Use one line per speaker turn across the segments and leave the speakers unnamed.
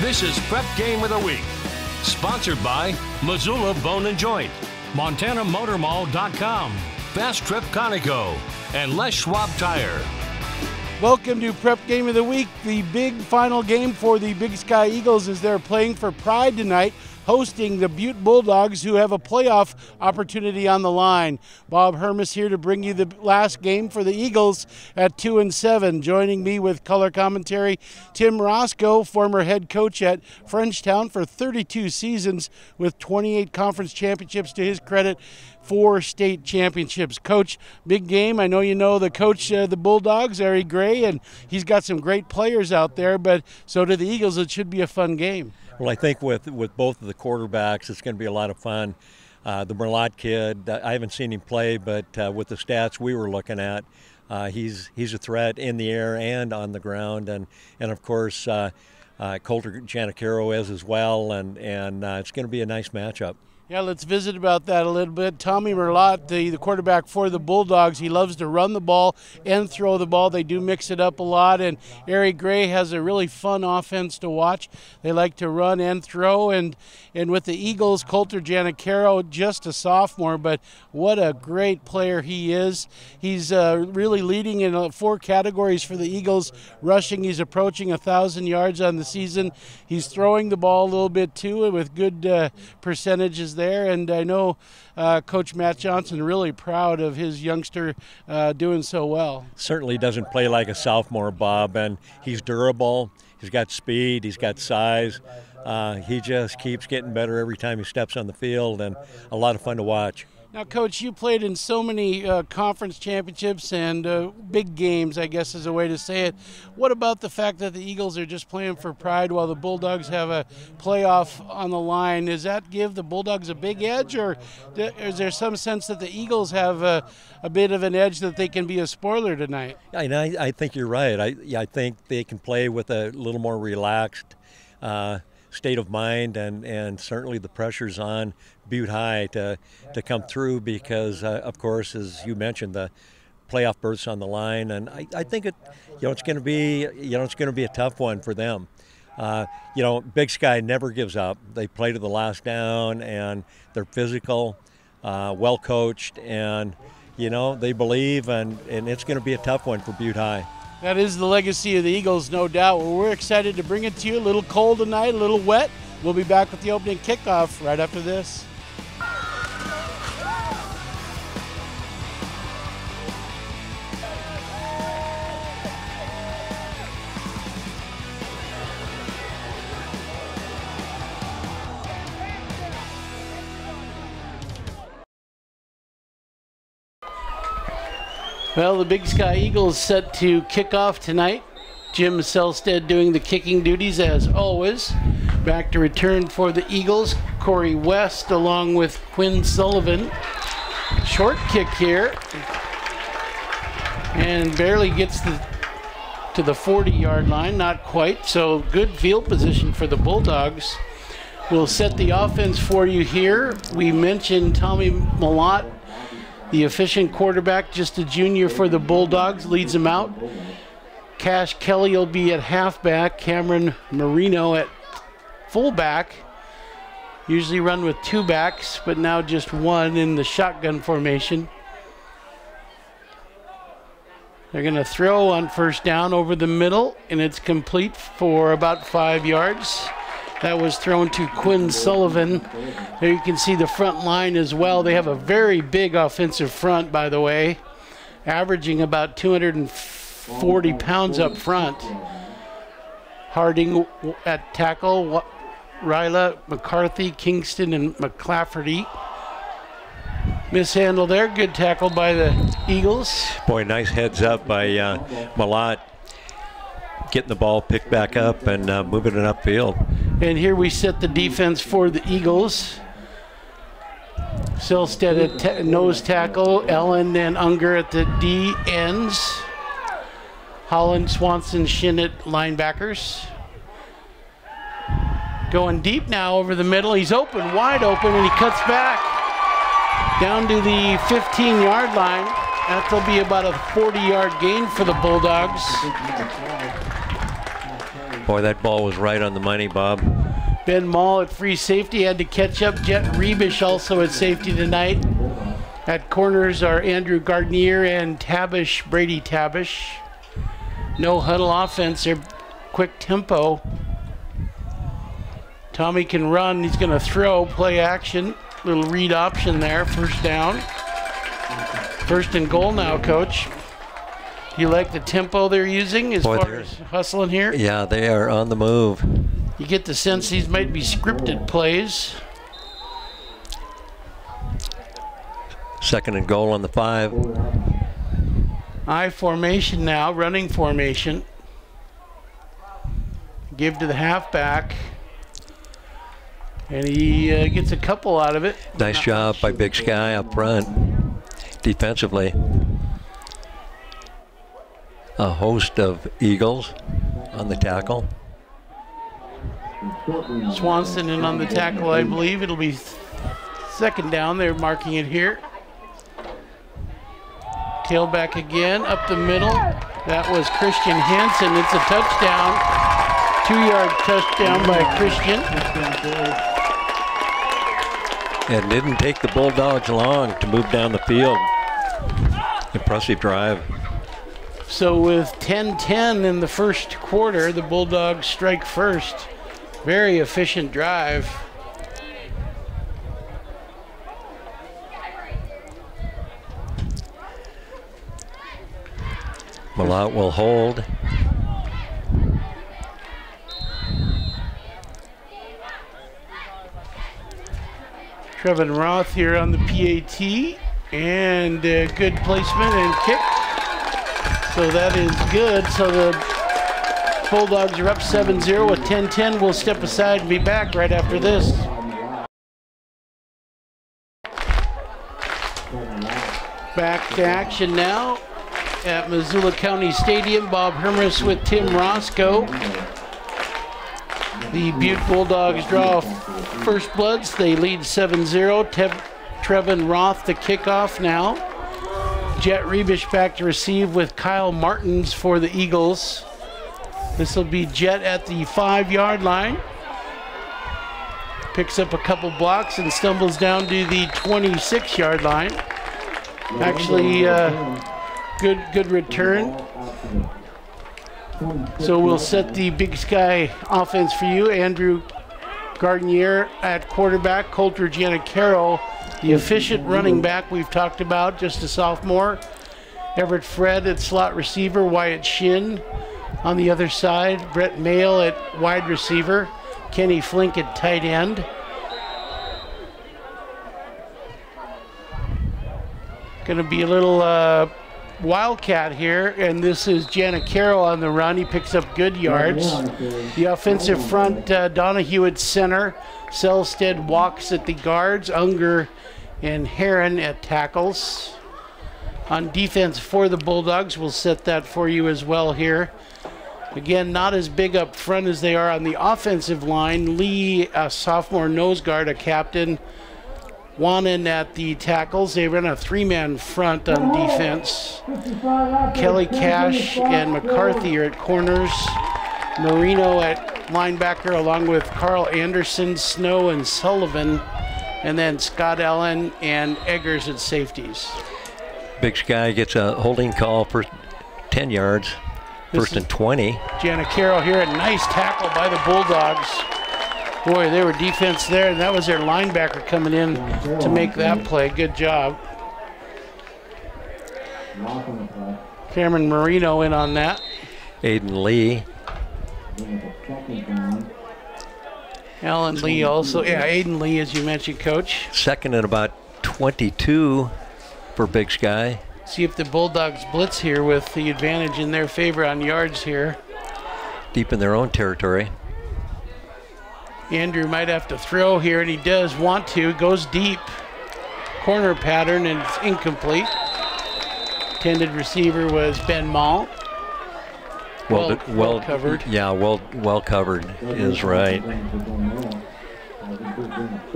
This is Prep Game of the Week, sponsored by Missoula Bone and Joint, MontanaMotorMall.com, Fast Trip Conoco, and Les Schwab Tire.
Welcome to Prep Game of the Week, the big final game for the Big Sky Eagles as they're playing for pride tonight, hosting the Butte Bulldogs, who have a playoff opportunity on the line. Bob Hermes here to bring you the last game for the Eagles at 2-7. Joining me with color commentary, Tim Roscoe, former head coach at Frenchtown for 32 seasons with 28 conference championships to his credit, 4 state championships. Coach, big game. I know you know the coach of the Bulldogs, Ari Gray, and he's got some great players out there, but so do the Eagles. It should be a fun game.
Well, I think with both of the quarterbacks, it's going to be a lot of fun. The Merlot kid, I haven't seen him play, but with the stats we were looking at, he's a threat in the air and on the ground, and of course Coulter Giannacaro is as well, and it's going to be a nice matchup.
Yeah, let's visit about that a little bit. Tommy Merlot, the quarterback for the Bulldogs, he loves to run the ball and throw the ball. They do mix it up a lot, and Ari Gray has a really fun offense to watch. They like to run and throw, and with the Eagles, Coulter Giannacaro, just a sophomore, but what a great player he is. He's really leading in 4 categories for the Eagles. Rushing, he's approaching 1,000 yards on the season. He's throwing the ball a little bit too, with good percentages there, and I know Coach Matt Johnson really proud of his youngster doing so well.
Certainly doesn't play like a sophomore, Bob, and he's durable. He's got speed, he's got size. He just keeps getting better every time he steps on the field, and a lot of fun to watch.
Now, Coach, you played in so many conference championships and big games, I guess is a way to say it. What about the fact that the Eagles are just playing for pride while the Bulldogs have a playoff on the line? Does that give the Bulldogs a big edge, or is there some sense that the Eagles have a bit of an edge that they can be a spoiler tonight?
I think you're right. I think they can play with a little more relaxed state of mind, and certainly the pressure's on Butte High to come through because, of course, as you mentioned, the playoff berths on the line, and I think it's going to be a tough one for them. Big Sky never gives up. They play to the last down, and they're physical, well coached, and they believe, and it's going to be a tough one for Butte High.
That is the legacy of the Eagles, no doubt. Well, we're excited to bring it to you. A little cold tonight, a little wet. We'll be back with the opening kickoff right after this. Well, the Big Sky Eagles set to kick off tonight. Jim Selstead doing the kicking duties as always. Back to return for the Eagles, Corey West along with Quinn Sullivan. Short kick here, and barely gets to the 40-yard line, not quite, so good field position for the Bulldogs. We'll set the offense for you here. We mentioned Tommy Merlot, the efficient quarterback, just a junior for the Bulldogs, leads them out. Cash Kelly will be at halfback. Cameron Marino at fullback. Usually run with 2 backs, but now just 1 in the shotgun formation. They're going to throw on first down over the middle, and it's complete for about 5 yards. That was thrown to Quinn Sullivan. There you can see the front line as well. They have a very big offensive front, by the way, averaging about 240 pounds up front. Harding at tackle, Ryla, McCarthy, Kingston, and McClafferty. Mishandle there. Good tackle by the Eagles.
Boy, nice heads up by Merlot. Getting the ball picked back up and moving it upfield.
And here we set the defense for the Eagles. Selstead at nose tackle, Ellen and Unger at the D ends. Holland, Swanson, Shin at linebackers. Going deep now over the middle. He's open, wide open, and he cuts back down to the 15-yard line. That'll be about a 40-yard gain for the Bulldogs.
Boy, that ball was right on the money, Bob.
Ben Mall at free safety had to catch up. Jet Rebish also at safety tonight. At corners are Andrew Gardnier and Brady Tabish. No huddle offense. They're quick tempo. Tommy can run. He's going to throw, play action. Little read option there. First down. First and goal now, Coach. Do you like the tempo they're using as far as hustling here?
Yeah, they are on the move.
You get the sense these might be scripted plays.
Second and goal on the 5.
I formation now, running formation. Give to the halfback. And he gets a couple out of it.
Nice job by Big Sky up front, defensively. A host of Eagles on the tackle.
Swanson in on the tackle, I believe. It'll be second down. They're marking it here. Tailback again, up the middle. That was Christian Hansen. It's a touchdown. 2-yard touchdown by Christian.
It didn't take the Bulldogs long to move down the field. Impressive drive.
So with 10-10 in the first quarter, the Bulldogs strike first. Very efficient drive.
Malott will hold.
Trevin Roth here on the PAT, and good placement and kick. So that is good. So the Bulldogs are up 7-0 with 10-10. We'll step aside and be back right after this. Back to action now at Missoula County Stadium. Bob Hermes with Tim Roscoe. The Butte Bulldogs draw first bloods. They lead 7-0. Trevin Roth the kickoff now. Jet Rebish back to receive with Kyle Martins for the Eagles. This will be Jet at the 5-yard line. Picks up a couple blocks and stumbles down to the 26-yard line. Actually, good return. So we'll set the Big Sky offense for you. Andrew Gardnier at quarterback. Colter Giannicaro, the efficient running back we've talked about, just a sophomore. Everett Fred at slot receiver. Wyatt Shin on the other side. Brett Mayle at wide receiver. Kenny Flink at tight end. Going to be a little wildcat here, and this is Giannicaro on the run. He picks up good yards. The offensive front, Donahue at center. Selstead walks at the guards. Unger and Heron at tackles. On defense for the Bulldogs, we'll set that for you as well here. Again, not as big up front as they are on the offensive line. Lee, a sophomore nose guard, a captain. Wannen at the tackles. They run a 3-man front on defense. Kelly Cash and McCarthy are at corners. Marino at linebacker along with Carl Anderson, Snow, and Sullivan. And then Scott Allen and Eggers at safeties.
Big Sky gets a holding call for 10 yards. First and 20.
Giannicaro here, a nice tackle by the Bulldogs. Boy, they were defense there, and that was their linebacker coming in to make that play. Good job. Cameron Marino in on that.
Aiden Lee.
Alan Lee also. Yeah, Aiden Lee, as you mentioned, Coach.
Second and about 22 for Big Sky.
See if the Bulldogs blitz here with the advantage in their favor on yards here.
Deep in their own territory.
Andrew might have to throw here, and he does want to. Goes deep. Corner pattern, and it's incomplete. Intended receiver was Ben Mall. Well covered.
Yeah, well covered is right.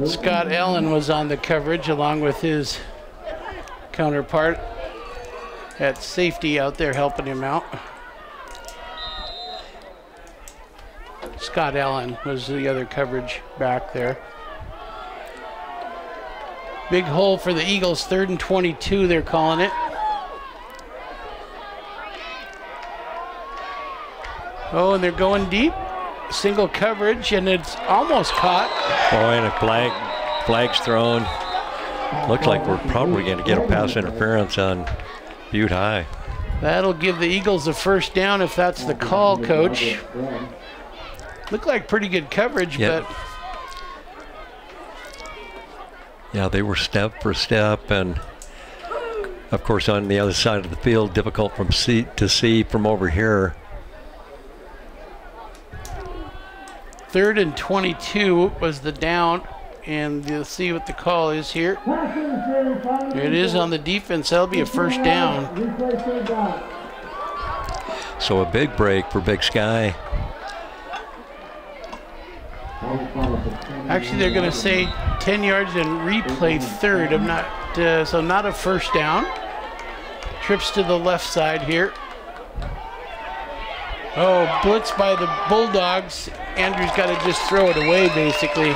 Scott Allen was on the coverage along with his counterpart at safety out there helping him out. Scott Allen was the other coverage back there. Big hole for the Eagles, 3rd and 22, they're calling it. Oh, and they're going deep. Single coverage, and it's almost caught.
Oh, and a flag's thrown. Looks like we're probably going to get a pass interference on Butte High.
That'll give the Eagles a first down if that's the call, Coach. Looked like pretty good coverage,
Yep.
but...
Yeah, they were step for step, and of course on the other side of the field, difficult to see from over here.
3rd and 22 was the down, and you'll see what the call is here. It is on the defense. That'll be a first down.
So a big break for Big Sky.
Actually, they're going to say 10 yards and replay 3rd. I'm not, so not a first down. Trips to the left side here. Oh, blitz by the Bulldogs. Andrew's got to just throw it away, basically.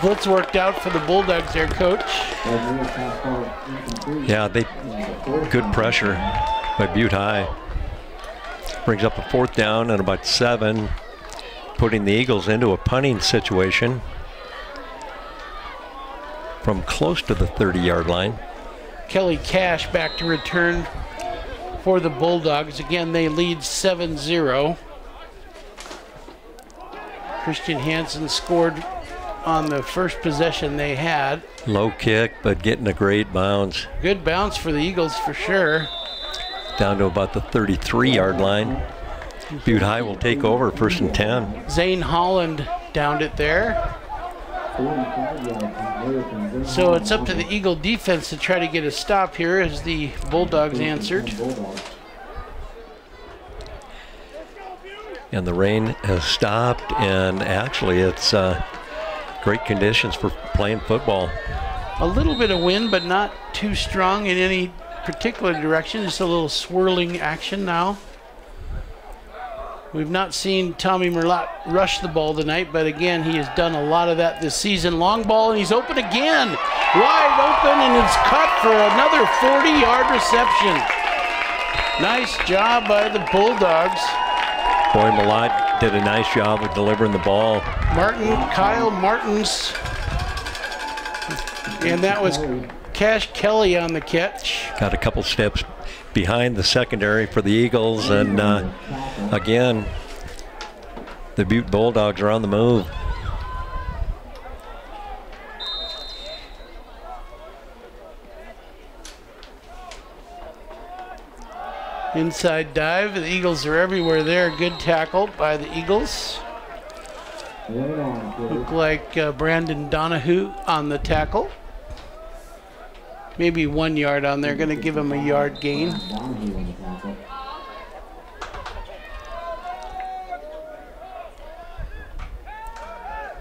Blitz worked out for the Bulldogs there, Coach.
Yeah, good pressure by Butte High. Brings up a 4th down and about 7, putting the Eagles into a punting situation from close to the 30-yard line.
Kelly Cash back to return for the Bulldogs. Again, they lead 7-0. Christian Hansen scored on the first possession they had.
Low kick, but getting a great bounce.
Good bounce for the Eagles for sure.
Down to about the 33-yard line. Butte High will take over, 1st and 10.
Zane Holland downed it there. So it's up to the Eagle defense to try to get a stop here as the Bulldogs answered.
And the rain has stopped, and actually it's great conditions for playing football.
A little bit of wind, but not too strong in any particular direction. Just a little swirling action now. We've not seen Tommy Merlot rush the ball tonight, but again, he has done a lot of that this season. Long ball, and he's open again. Wide open, and it's caught for another 40-yard reception. Nice job by the Bulldogs.
Boy, Merlot did a nice job of delivering the ball.
Kyle Martins, and that was Cash Kelly on the catch.
Got a couple steps behind the secondary for the Eagles, and again, the Butte Bulldogs are on the move.
Inside dive, the Eagles are everywhere there. Good tackle by the Eagles. Look like Brandon Donahue on the tackle. Maybe 1 yard on there, gonna give him a yard gain.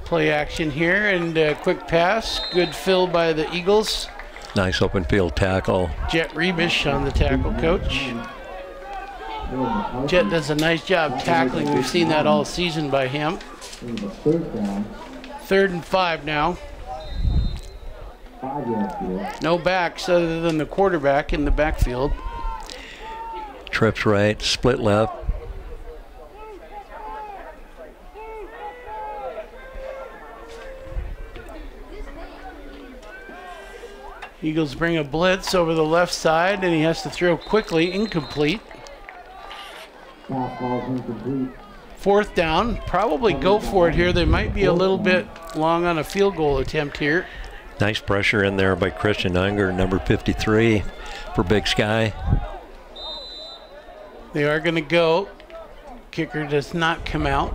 Play action here, and a quick pass. Good fill by the Eagles.
Nice open field tackle.
Jet Rebish on the tackle, Coach. Jet does a nice job tackling. We've seen that all season by him. 3rd and 5 now. No backs other than the quarterback in the backfield.
Trips right, split left.
Eagles bring a blitz over the left side, and he has to throw quickly, incomplete. 4th down, probably go for it here. They might be a little bit long on a field goal attempt here.
Nice pressure in there by Christian Unger, number 53 for Big Sky.
They are going to go. Kicker does not come out.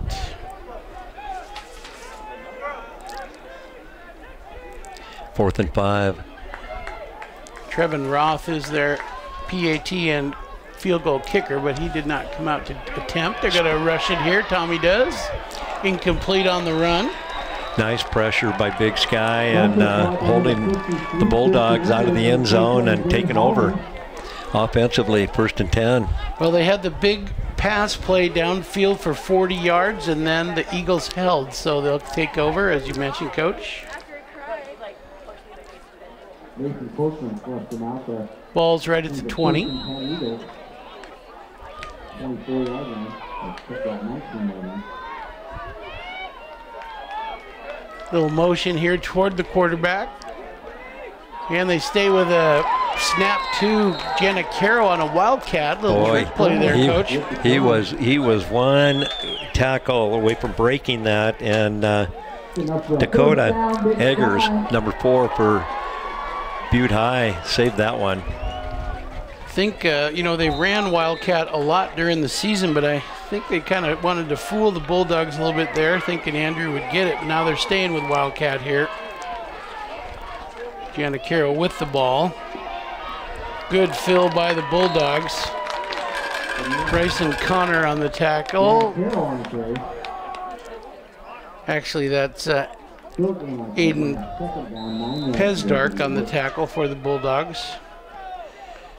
Fourth and 5.
Trevin Roth is their PAT and field goal kicker, but he did not come out to attempt. They're going to rush it here. Tommy does. Incomplete on the run.
Nice pressure by Big Sky, and holding the Bulldogs out of the end zone and taking over offensively, 1st and 10.
Well, they had the big pass play downfield for 40 yards, and then the Eagles held, so they'll take over, as you mentioned, Coach. Ball's right at the 20. Little motion here toward the quarterback. And they stay with a snap to Jenna Carroll on a Wildcat. Little trick play there, Coach.
He was one tackle away from breaking that, and Dakota Eggers, number 4 for Butte High, saved that one.
I think, they ran Wildcat a lot during the season, but I think they kind of wanted to fool the Bulldogs a little bit there, thinking Andrew would get it. But now they're staying with Wildcat here. Gianna Carroll with the ball. Good fill by the Bulldogs. Bryson Connor on the tackle. Actually, that's Aiden Pezdark on the tackle for the Bulldogs.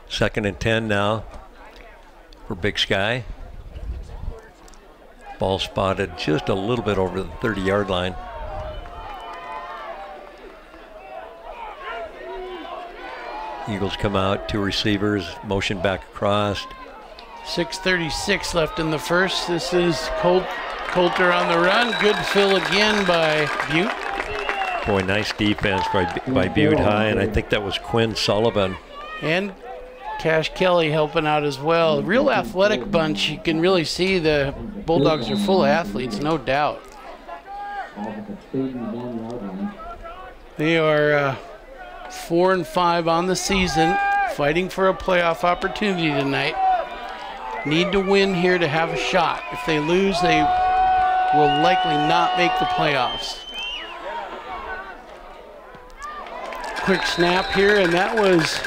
2nd and 10 now for Big Sky. Ball spotted just a little bit over the 30-yard line. Eagles come out, 2 receivers, motion back across.
6:36 left in the first. This is Coulter on the run. Good fill again by Butte.
Boy, nice defense by Butte High, and I think that was Quinn Sullivan.
And Cash Kelly helping out as well. Real athletic bunch. You can really see the Bulldogs are full of athletes, no doubt. They are 4-5 on the season, fighting for a playoff opportunity tonight. Need to win here to have a shot. If they lose, they will likely not make the playoffs. Quick snap here, and that was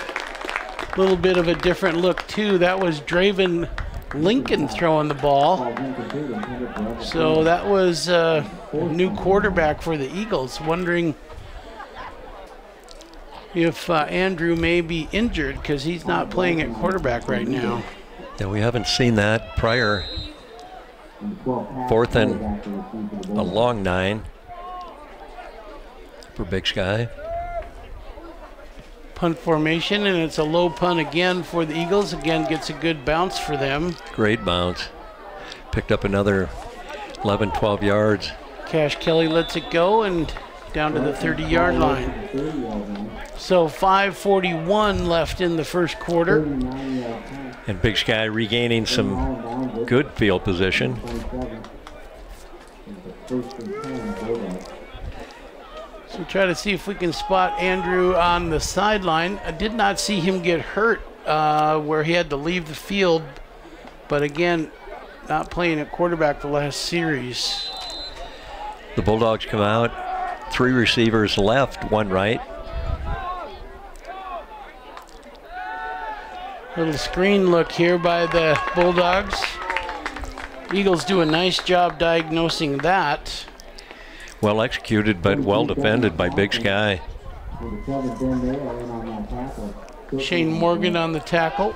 a little bit of a different look too. That was Draven Lincoln throwing the ball. So that was a new quarterback for the Eagles. Wondering if Andrew may be injured, because he's not playing at quarterback right now.
Yeah, we haven't seen that prior. 4th and a long 9 for Big Sky.
Punt formation, and it's a low punt again for the Eagles. Again, gets a good bounce for them.
Great bounce. Picked up another 11, 12 yards.
Cash Kelly lets it go, and down to the 30-yard line. So 5:41 left in the first quarter.
And Big Sky regaining some good field position.
So try to see if we can spot Andrew on the sideline. I did not see him get hurt where he had to leave the field, but again, not playing at quarterback the last series.
The Bulldogs come out, 3 receivers left, 1 right.
Little screen look here by the Bulldogs. Eagles do a nice job diagnosing that.
Well executed, but well defended by Big Sky.
Shane Morgan on the tackle.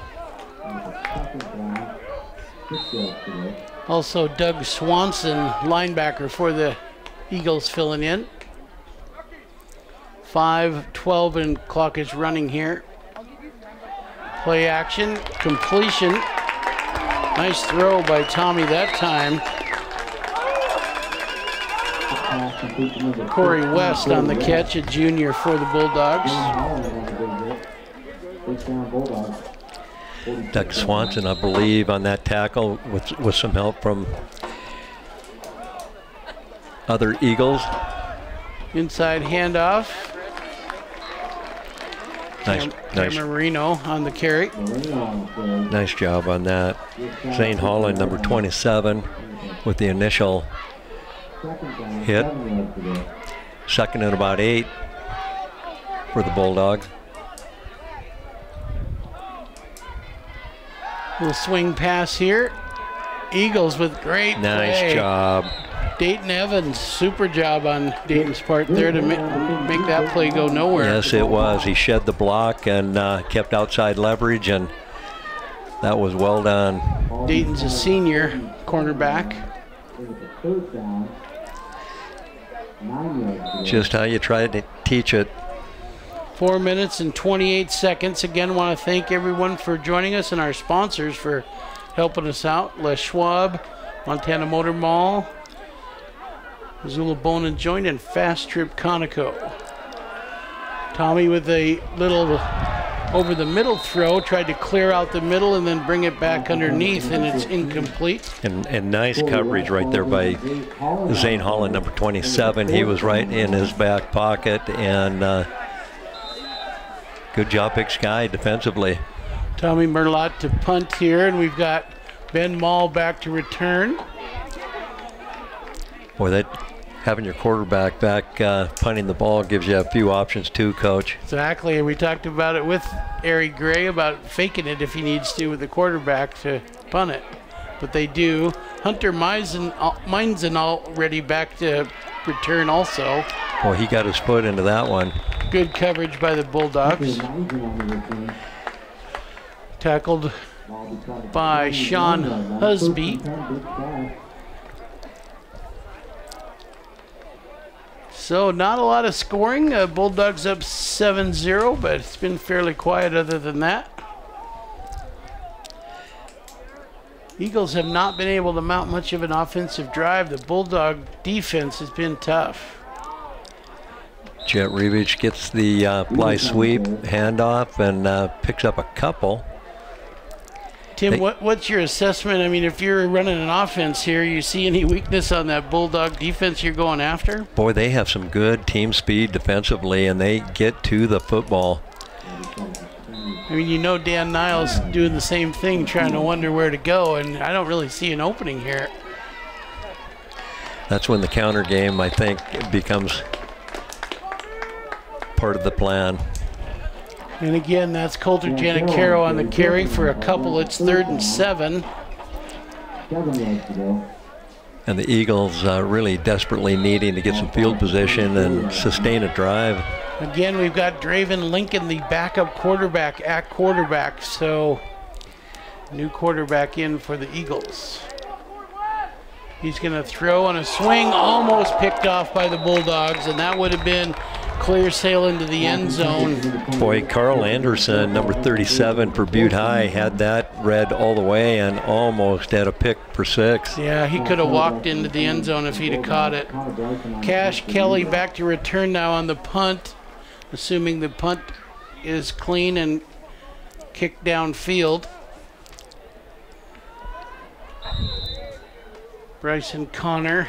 Also Doug Swanson, linebacker for the Eagles, filling in. 5:12 and clock is running here. Play action, completion. Nice throw by Tommy that time. Corey West on the catch, a junior for the Bulldogs.
Doug Swanson, I believe, on that tackle with some help from other Eagles.
Inside handoff.
Nice.
Marino on the carry.
Nice job on that. Zane Holland, number 27, with the initial hit. 2nd and about 8 for the Bulldogs.
Little swing pass here. Eagles with great
nice
play.
Job.
Dayton Evans, super job on Dayton's part there to make that play go nowhere.
Yes, it was. He shed the block and kept outside leverage, and That was well done.
Dayton's a senior cornerback.
Just how you try to teach it.
4 minutes and 28 seconds. Again, want to thank everyone for joining us and our sponsors for helping us out. Les Schwab, Montana Motor Mall, Missoula Bone and Joint, and Fast Trip Conoco. Tommy with a little over the middle throw, tried to clear out the middle and then bring it back underneath, and it's incomplete.
And nice coverage right there by Zane Holland, number 27. He was right in his back pocket, and good job, Big Sky, defensively.
Tommy Merlot to punt here, and we've got Ben Mall back to return.
Boy, that having your quarterback back punting the ball gives you a few options too, Coach.
Exactly, and we talked about it with Ari Gray about faking it if he needs to with the quarterback to punt it. But they do. Hunter Meinzen already back to return also.
Boy, he got his foot into that one.
Good coverage by the Bulldogs. Tackled by Sean Husby. So not a lot of scoring. Bulldogs up 7-0, but it's been fairly quiet other than that. Eagles have not been able to mount much of an offensive drive. The Bulldog defense has been tough.
Jet Revich gets the fly sweep handoff and picks up a couple.
Tim, what's your assessment? I mean, if you're running an offense here, you see any weakness on that Bulldog defense you're going after?
Boy, they have some good team speed defensively, and they get to the football.
I mean, you know Dan Niles doing the same thing, trying to wonder where to go, and I don't really see an opening here.
That's when the counter game, I think, becomes part of the plan.
And again, that's Coulter Janicaro on the carry for a couple. It's 3rd and 7.
And the Eagles really desperately needing to get some field position and sustain a drive.
Again, we've got Draven Lincoln, the backup quarterback, at quarterback. So, new quarterback in for the Eagles. He's going to throw on a swing, almost picked off by the Bulldogs, and that would have been clear sail into the end zone.
Boy, Carl Anderson, number 37 for Butte High, had that read all the way and almost had a pick for 6.
Yeah, he could have walked into the end zone if he'd have caught it. Cash Kelly back to return now on the punt, assuming the punt is clean and kicked downfield. Bryson Connor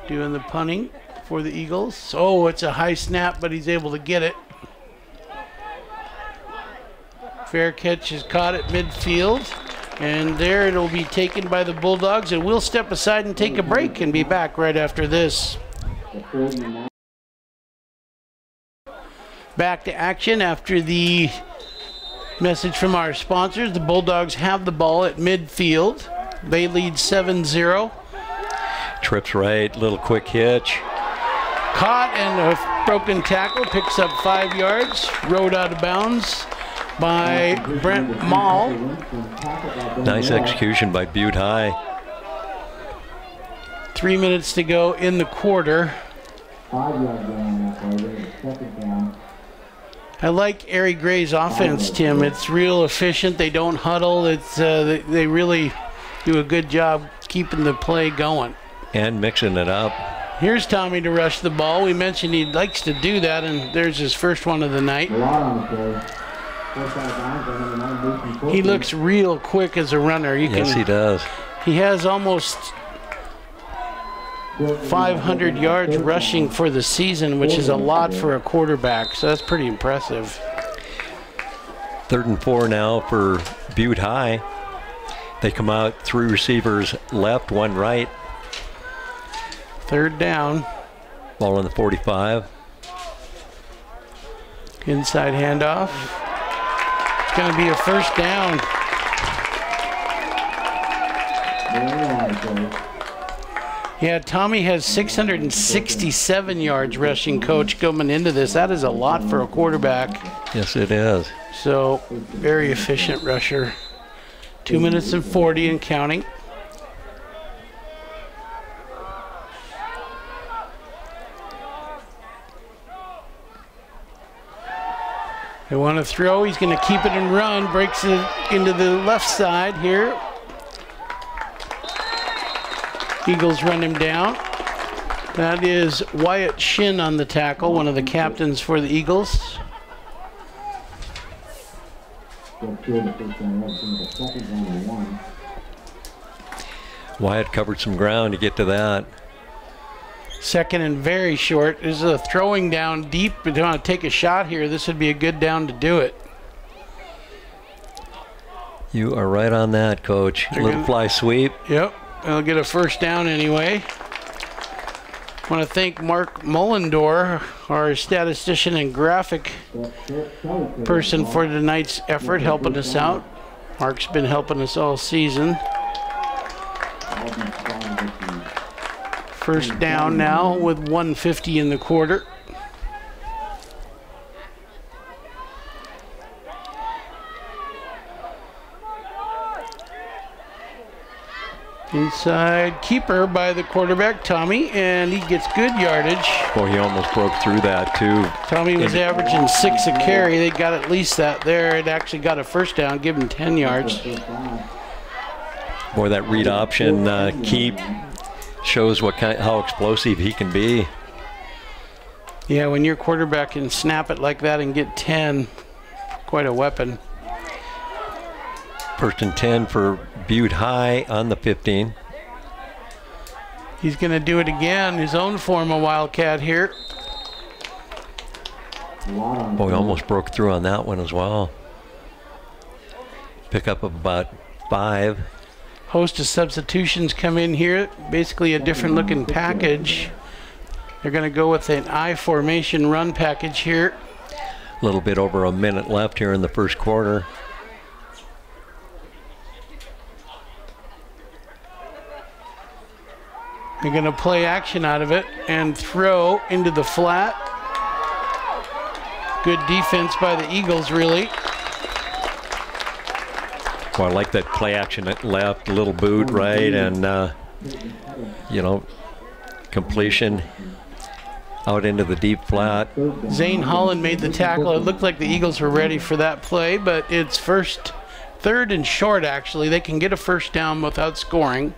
doing the punting for the Eagles. Oh, it's a high snap, but he's able to get it. Fair catch is caught at midfield, and there it'll be taken by the Bulldogs, and we'll step aside and take a break and be back right after this. Back to action after the message from our sponsors. The Bulldogs have the ball at midfield. They lead 7-0.
Trips right, little quick hitch.
Caught and a broken tackle, picks up 5 yards, rode out of bounds by Brent Mall.
Nice execution by Butte High.
3 minutes to go in the quarter. I like Ari Gray's offense, Tim. It's real efficient. They don't huddle. It's they really do a good job keeping the play going.
And mixing it up.
Here's Tommy to rush the ball. We mentioned he likes to do that, and there's his first one of the night. He looks real quick as a runner.
Yes, he does.
He has almost 500 yards rushing for the season, which is a lot for a quarterback, so that's pretty impressive.
3rd and 4 now for Butte High. They come out 3 receivers left, 1 right.
3rd down.
Ball on the 45.
Inside handoff. It's going to be a first down. Yeah, Tommy has 667 yards rushing, coach, coming into this. That is a lot for a quarterback.
Yes, it is.
So, very efficient rusher. 2 minutes and 40 and counting. They want to throw. He's going to keep it and run. Breaks it into the left side here. Eagles run him down. That is Wyatt Shin on the tackle, one of the captains for the Eagles.
Wyatt covered some ground to get to that.
Second and very short. This is a throwing down deep. If you want to take a shot here, this would be a good down to do it.
You are right on that, Coach. A little fly sweep.
Yep. They'll get a first down anyway. I want to thank Mark Mullendor, our statistician and graphic person for tonight's effort, helping us out. Mark's been helping us all season. First down now with 1:50 in the quarter. Inside keeper by the quarterback, Tommy, and he gets good yardage.
Boy, he almost broke through that, too.
Tommy was averaging 6 a carry. They got at least that there. It actually got a first down, give him 10 yards.
Boy, that read option keep shows how explosive he can be.
Yeah, when your quarterback can snap it like that and get 10, quite a weapon.
First and 10 for Butte High on the 15.
He's going to do it again, his own form of Wildcat here.
Boy, almost broke through on that one as well. Pick up of about 5.
Host of substitutions come in here, basically a different looking package. They're going to go with an I formation run package here.
A little bit over a minute left here in the first quarter.
They're going to play action out of it and throw into the flat. Good defense by the Eagles, really.
Well, I like that play action at left, a little boot, right, and, you know, completion out into the deep flat.
Zane Holland made the tackle. It looked like the Eagles were ready for that play, but it's third and short, actually. They can get a first down without scoring.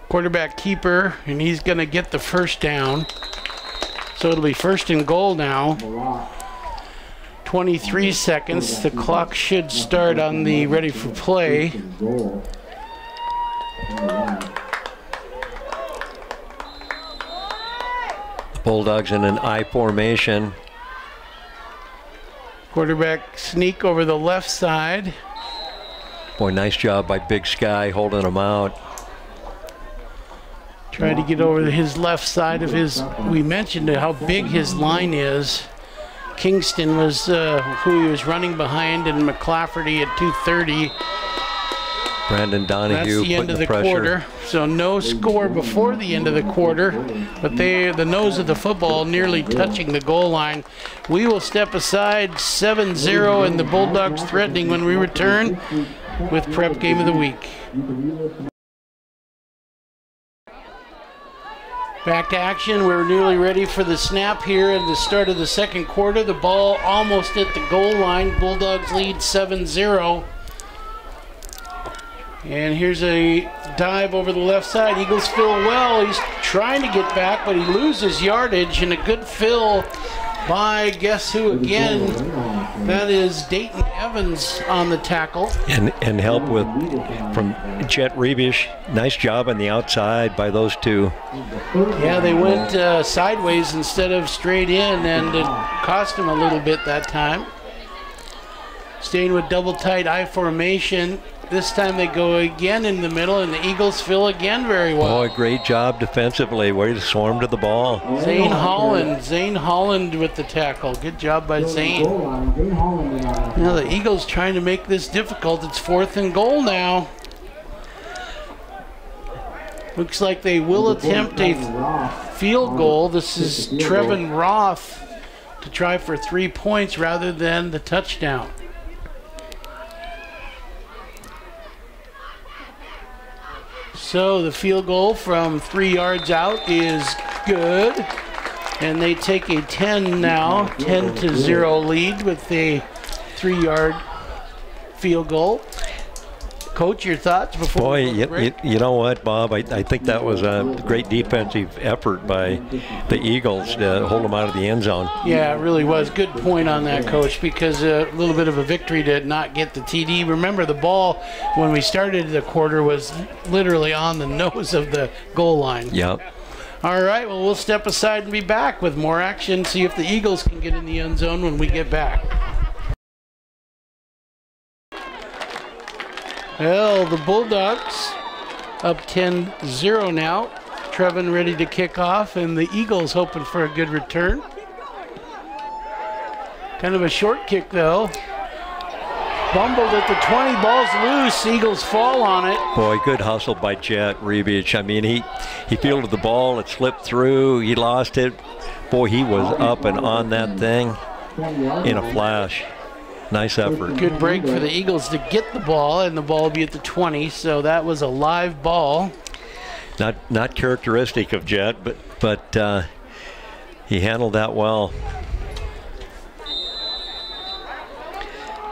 Quarterback keeper, and he's going to get the first down. So it'll be first and goal now. 23 seconds. The clock should start on the ready for play.
The Bulldogs in an I formation.
Quarterback sneak over the left side.
Boy, nice job by Big Sky holding him out.
Tried to get over his left side of his, we mentioned how big his line is. Kingston was who he was running behind, and McClafferty at 230.
Brandon Donahue.
That's the end of the quarter. So no score before the end of the quarter, but the nose of the football nearly touching the goal line. We will step aside 7-0, and the Bulldogs threatening when we return with Prep Game of the Week. Back to action. We're nearly ready for the snap here at the start of the second quarter. The ball almost at the goal line. Bulldogs lead 7-0. And here's a dive over the left side. Eagles fill well. He's trying to get back, but he loses yardage, and a good fill by guess who again? That is Dayton Evans on the tackle.
And help from Jet Rebish. Nice job on the outside by those two.
Yeah, they went sideways instead of straight in, and it cost him a little bit that time. Staying with double tight I formation. This time they go again in the middle, and the Eagles fill again very well.
Boy, great job defensively. Way to swarm to the ball.
Zane Holland with the tackle. Good job by Zane. Now the Eagles trying to make this difficult. It's 4th and goal now. Looks like they will attempt a field goal. This is Trevin Roth to try for 3 points rather than the touchdown. So the field goal from 3 yards out is good. And they take a 10-0 lead with a 3-yard field goal. Coach, your thoughts before?
Boy, you know what, Bob? I think that was a great defensive effort by the Eagles to hold them out of the end zone.
Yeah, it really was. Good point on that, Coach, because a little bit of a victory to not get the TD. Remember, the ball, when we started the quarter, was literally on the nose of the goal line.
Yep.
All right, well, we'll step aside and be back with more action, see if the Eagles can get in the end zone when we get back. Well, the Bulldogs up 10-0 now. Trevin ready to kick off, and the Eagles hoping for a good return. Kind of a short kick, though. Bumbled at the 20, ball's loose. Eagles fall on it.
Boy, good hustle by Jet Rebic. I mean, he fielded the ball, it slipped through, he lost it. Boy, he was up and on that thing in a flash. Nice effort.
Good break for the Eagles to get the ball, and the ball will be at the 20, so that was a live ball.
Not characteristic of Jet, but he handled that well.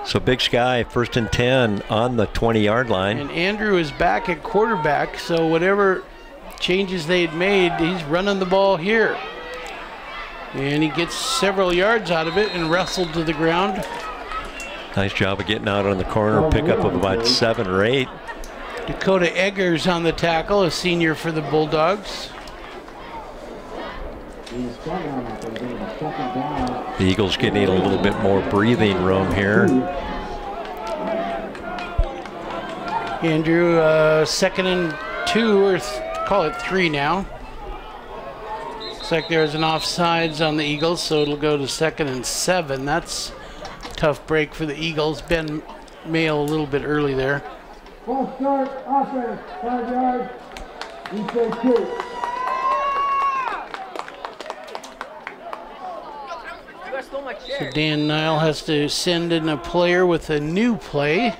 So Big Sky, 1st and 10 on the 20-yard line.
And Andrew is back at quarterback, so whatever changes they had made, he's running the ball here. And he gets several yards out of it and wrestled to the ground.
Nice job of getting out on the corner, pickup of about 7 or 8.
Dakota Eggers on the tackle, a senior for the Bulldogs.
The Eagles getting a little bit more breathing room here.
Andrew, 2nd and 2, or call it 3 now. Looks like there's an offsides on the Eagles, so it'll go to 2nd and 7. That's a tough break for the Eagles. Ben Mail a little bit early there.
Ball start, offense, 5 yards, we say 2.
So Dan Nile has to send in a player with a new play.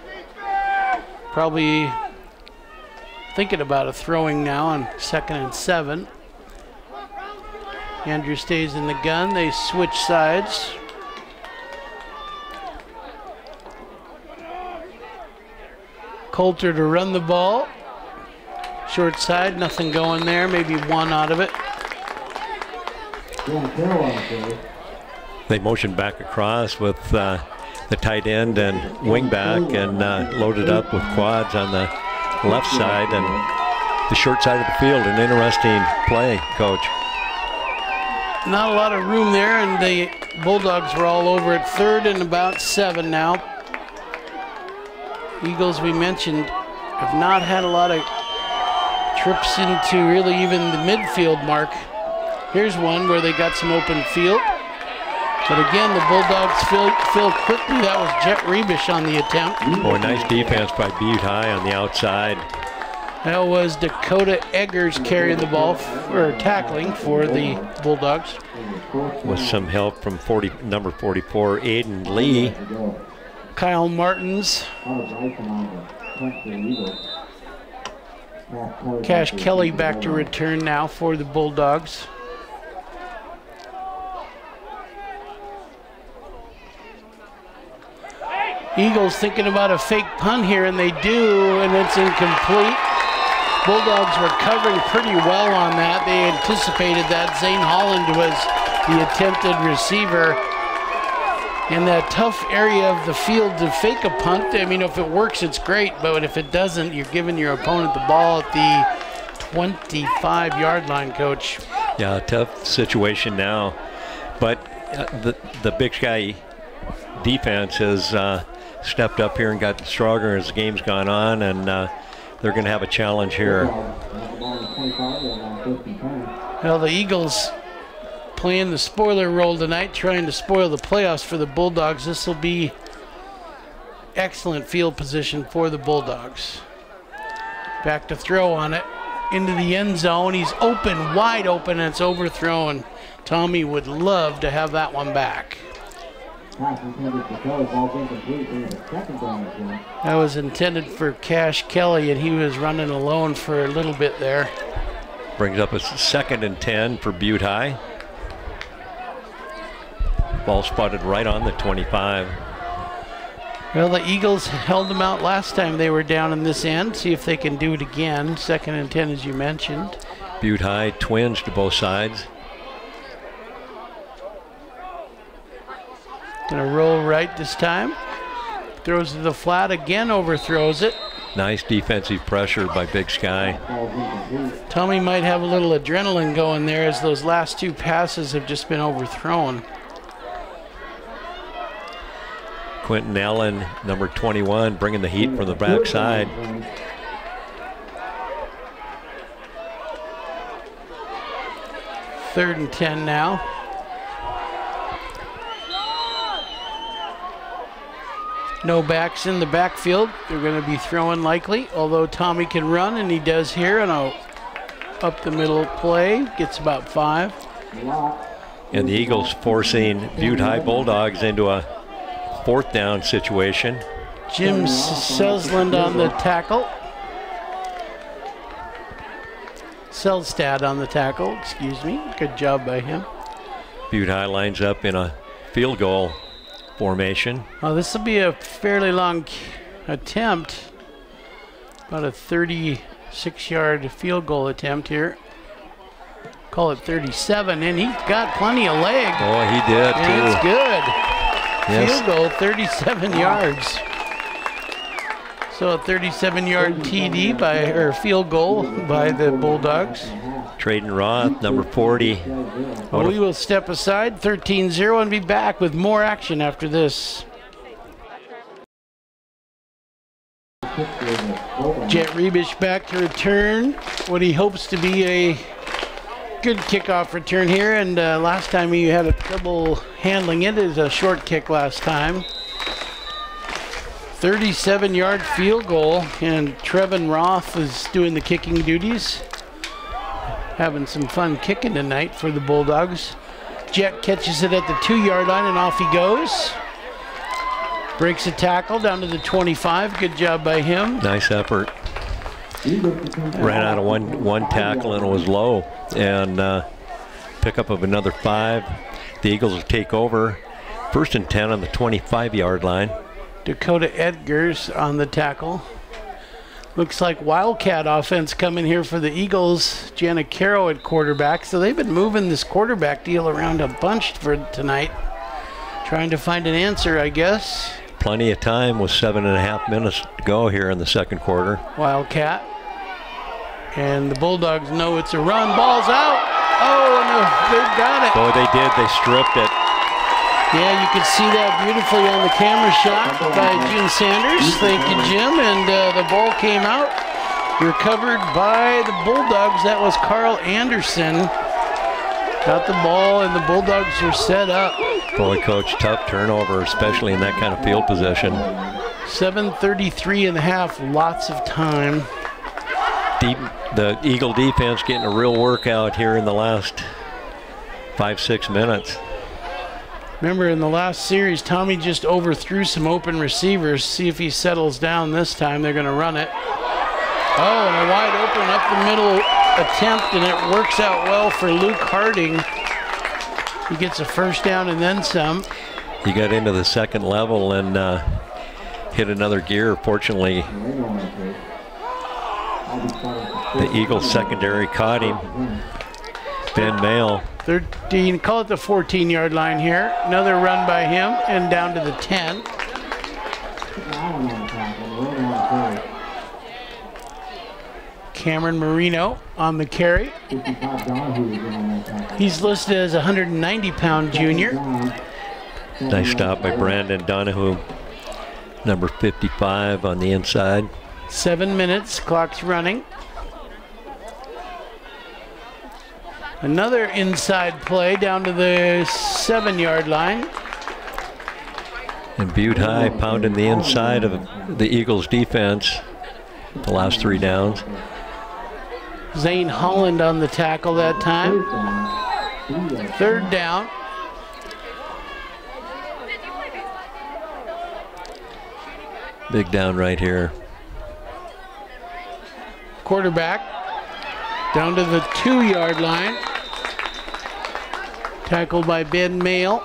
Probably thinking about a throwing now on 2nd and 7. Andrew stays in the gun. They switch sides. Coulter to run the ball. Short side, nothing going there. Maybe 1 out of it.
They motioned back across with the tight end and wing back, and loaded up with quads on the left side and the short side of the field. An interesting play, Coach.
Not a lot of room there, and the Bulldogs were all over it. 3rd and about 7 now. Eagles, we mentioned, have not had a lot of trips into really even the midfield mark. Here's one where they got some open field. But again, the Bulldogs fill quickly. That was Jet Rebish on the attempt.
Boy, nice defense by Butte High on the outside.
That was Dakota Eggers carrying the ball, or tackling for the Bulldogs.
With some help from number 44, Aiden Lee.
Kyle Martins. Cash Kelly back to return now for the Bulldogs. Eagles thinking about a fake punt here, and they do, and it's incomplete. Bulldogs were covering pretty well on that. They anticipated that. Zane Holland was the attempted receiver. In that tough area of the field to fake a punt, I mean, if it works, it's great, but if it doesn't, you're giving your opponent the ball at the 25-yard line, Coach.
Yeah, tough situation now. But the Big Sky defense has stepped up here and gotten stronger as the game's gone on, and they're going to have a challenge here.
Well, the Eagles playing the spoiler role tonight, trying to spoil the playoffs for the Bulldogs. This will be excellent field position for the Bulldogs. Back to throw on it. into the end zone. He's open, wide open, and it's overthrown. Tommy would love to have that one back. That was intended for Cash Kelly, and he was running alone for a little bit there.
Brings up a 2nd and 10 for Butte High. Ball spotted right on the 25.
Well, the Eagles held them out last time they were down in this end. See if they can do it again. 2nd and 10, as you mentioned.
Butte High twins to both sides.
Gonna roll right this time. Throws to the flat again, overthrows it.
Nice defensive pressure by Big Sky.
Tommy might have a little adrenaline going there, as those last 2 passes have just been overthrown.
Quentin Allen, number 21, bringing the heat from the backside.
Third and 10 now. No backs in the backfield. They're going to be throwing likely, although Tommy can run, and he does here, and a up the middle play. Gets about 5.
And the Eagles forcing Butte High Bulldogs into a 4th down situation.
Jim Selsland on the tackle. Selstad on the tackle, excuse me. Good job by him.
Butte High lines up in a field goal formation.
Oh, this will be a fairly long attempt. About a 36-yard field goal attempt here. Call it 37, and he got plenty of leg.
Oh, he did,
and
too.
it's good.
Yes.
Field goal, 37 yards. So a 37-yard TD or field goal by the Bulldogs.
Traden Roth, number 40.
Well, we will step aside, 13-0, and be back with more action after this. Jet Rebish back to return what he hopes to be a good kickoff return here, and last time he had a trouble handling it as a short kick last time. 37-yard field goal, and Trevin Roth is doing the kicking duties. Having some fun kicking tonight for the Bulldogs. Jet catches it at the 2-yard line, and off he goes. Breaks a tackle down to the 25. Good job by him.
Nice effort. Ran out of one tackle and it was low. And pickup of another 5. The Eagles will take over. 1st and 10 on the 25-yard line.
Dakota Edgars on the tackle. Looks like Wildcat offense coming here for the Eagles. Jana Caro at quarterback. So they've been moving this quarterback deal around a bunch for tonight. Trying to find an answer, I guess.
Plenty of time with 7.5 minutes to go here in the 2nd quarter.
Wildcat. And the Bulldogs know it's a run. Ball's out. Oh, no, they've got it.
Oh, they did. They stripped it.
Yeah, you can see that beautifully on the camera shot by Jim Sanders. Thank you, Jim. And the ball came out. Recovered by the Bulldogs. That was Carl Anderson. Got the ball, and the Bulldogs are set up.
Boy, Coach, tough turnover, especially in that kind of field position.
7:33 and a half, lots of time.
The Eagle defense getting a real workout here in the last 5-6 minutes.
Remember, in the last series, Tommy just overthrew some open receivers. See if he settles down this time. They're going to run it. Oh, and a wide open up the middle attempt, and it works out well for Luke Harding. He gets a 1st down and then some.
He got into the 2nd level and hit another gear. Fortunately, the Eagles secondary caught him. Ben Mail.
13, call it the 14-yard line here. Another run by him and down to the 10. Cameron Marino on the carry. He's listed as a 190-pound junior.
Nice stop by Brandon Donahue, number 55 on the inside.
7 minutes, clock's running. Another inside play down to the 7-yard line.
And Butte High pounding the inside of the Eagles defense the last 3 downs.
Zane Holland on the tackle that time. 3rd down.
Big down right here.
Quarterback down to the 2-yard line. Tackled by Ben Mayle.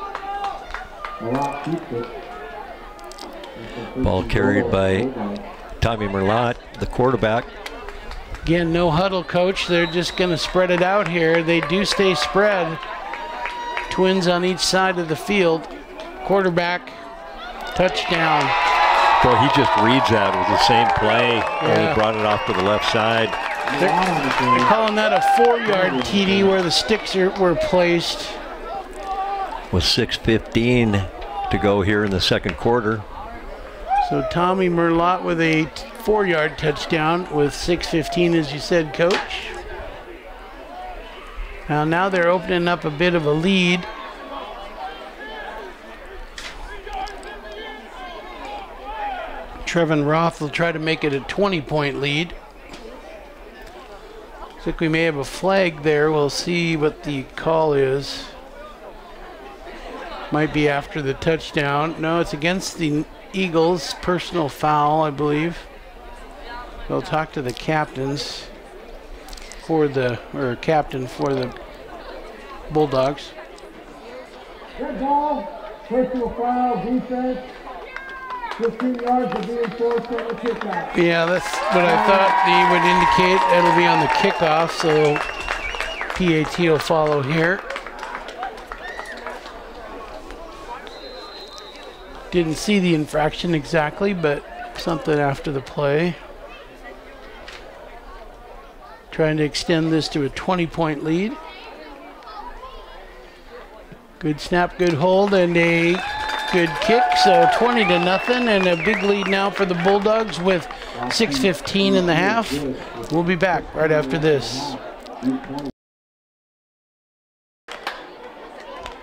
Ball carried by Tommy Merlot, the quarterback.
Again, no huddle, coach. They're just going to spread it out here. They do stay spread. Twins on each side of the field. Quarterback, touchdown.
Boy, he just reads that. It was the same play, and he brought it off to the left side.
They're calling that a 4-yard TD where the sticks were placed.
With 6:15 to go here in the 2nd quarter.
So Tommy Merlot with a 4-yard touchdown with 6:15, as you said, Coach. Now they're opening up a bit of a lead. Trevin Roth will try to make it a 20-point lead. Looks like we may have a flag there. We'll see what the call is. Might be after the touchdown. No, it's against the Eagles. Personal foul, I believe. We'll talk to the captains for captain for the Bulldogs.
Red ball, personal foul, defense. 15 yards will be enforced on the kickoff.
Yeah, that's what I thought he would indicate. It'll be on the kickoff, so PAT will follow here. Didn't see the infraction exactly, but something after the play. Trying to extend this to a 20-point lead. Good snap, good hold, and a good kick. So 20-0, and a big lead now for the Bulldogs with 6:15 in the half. We'll be back right after this.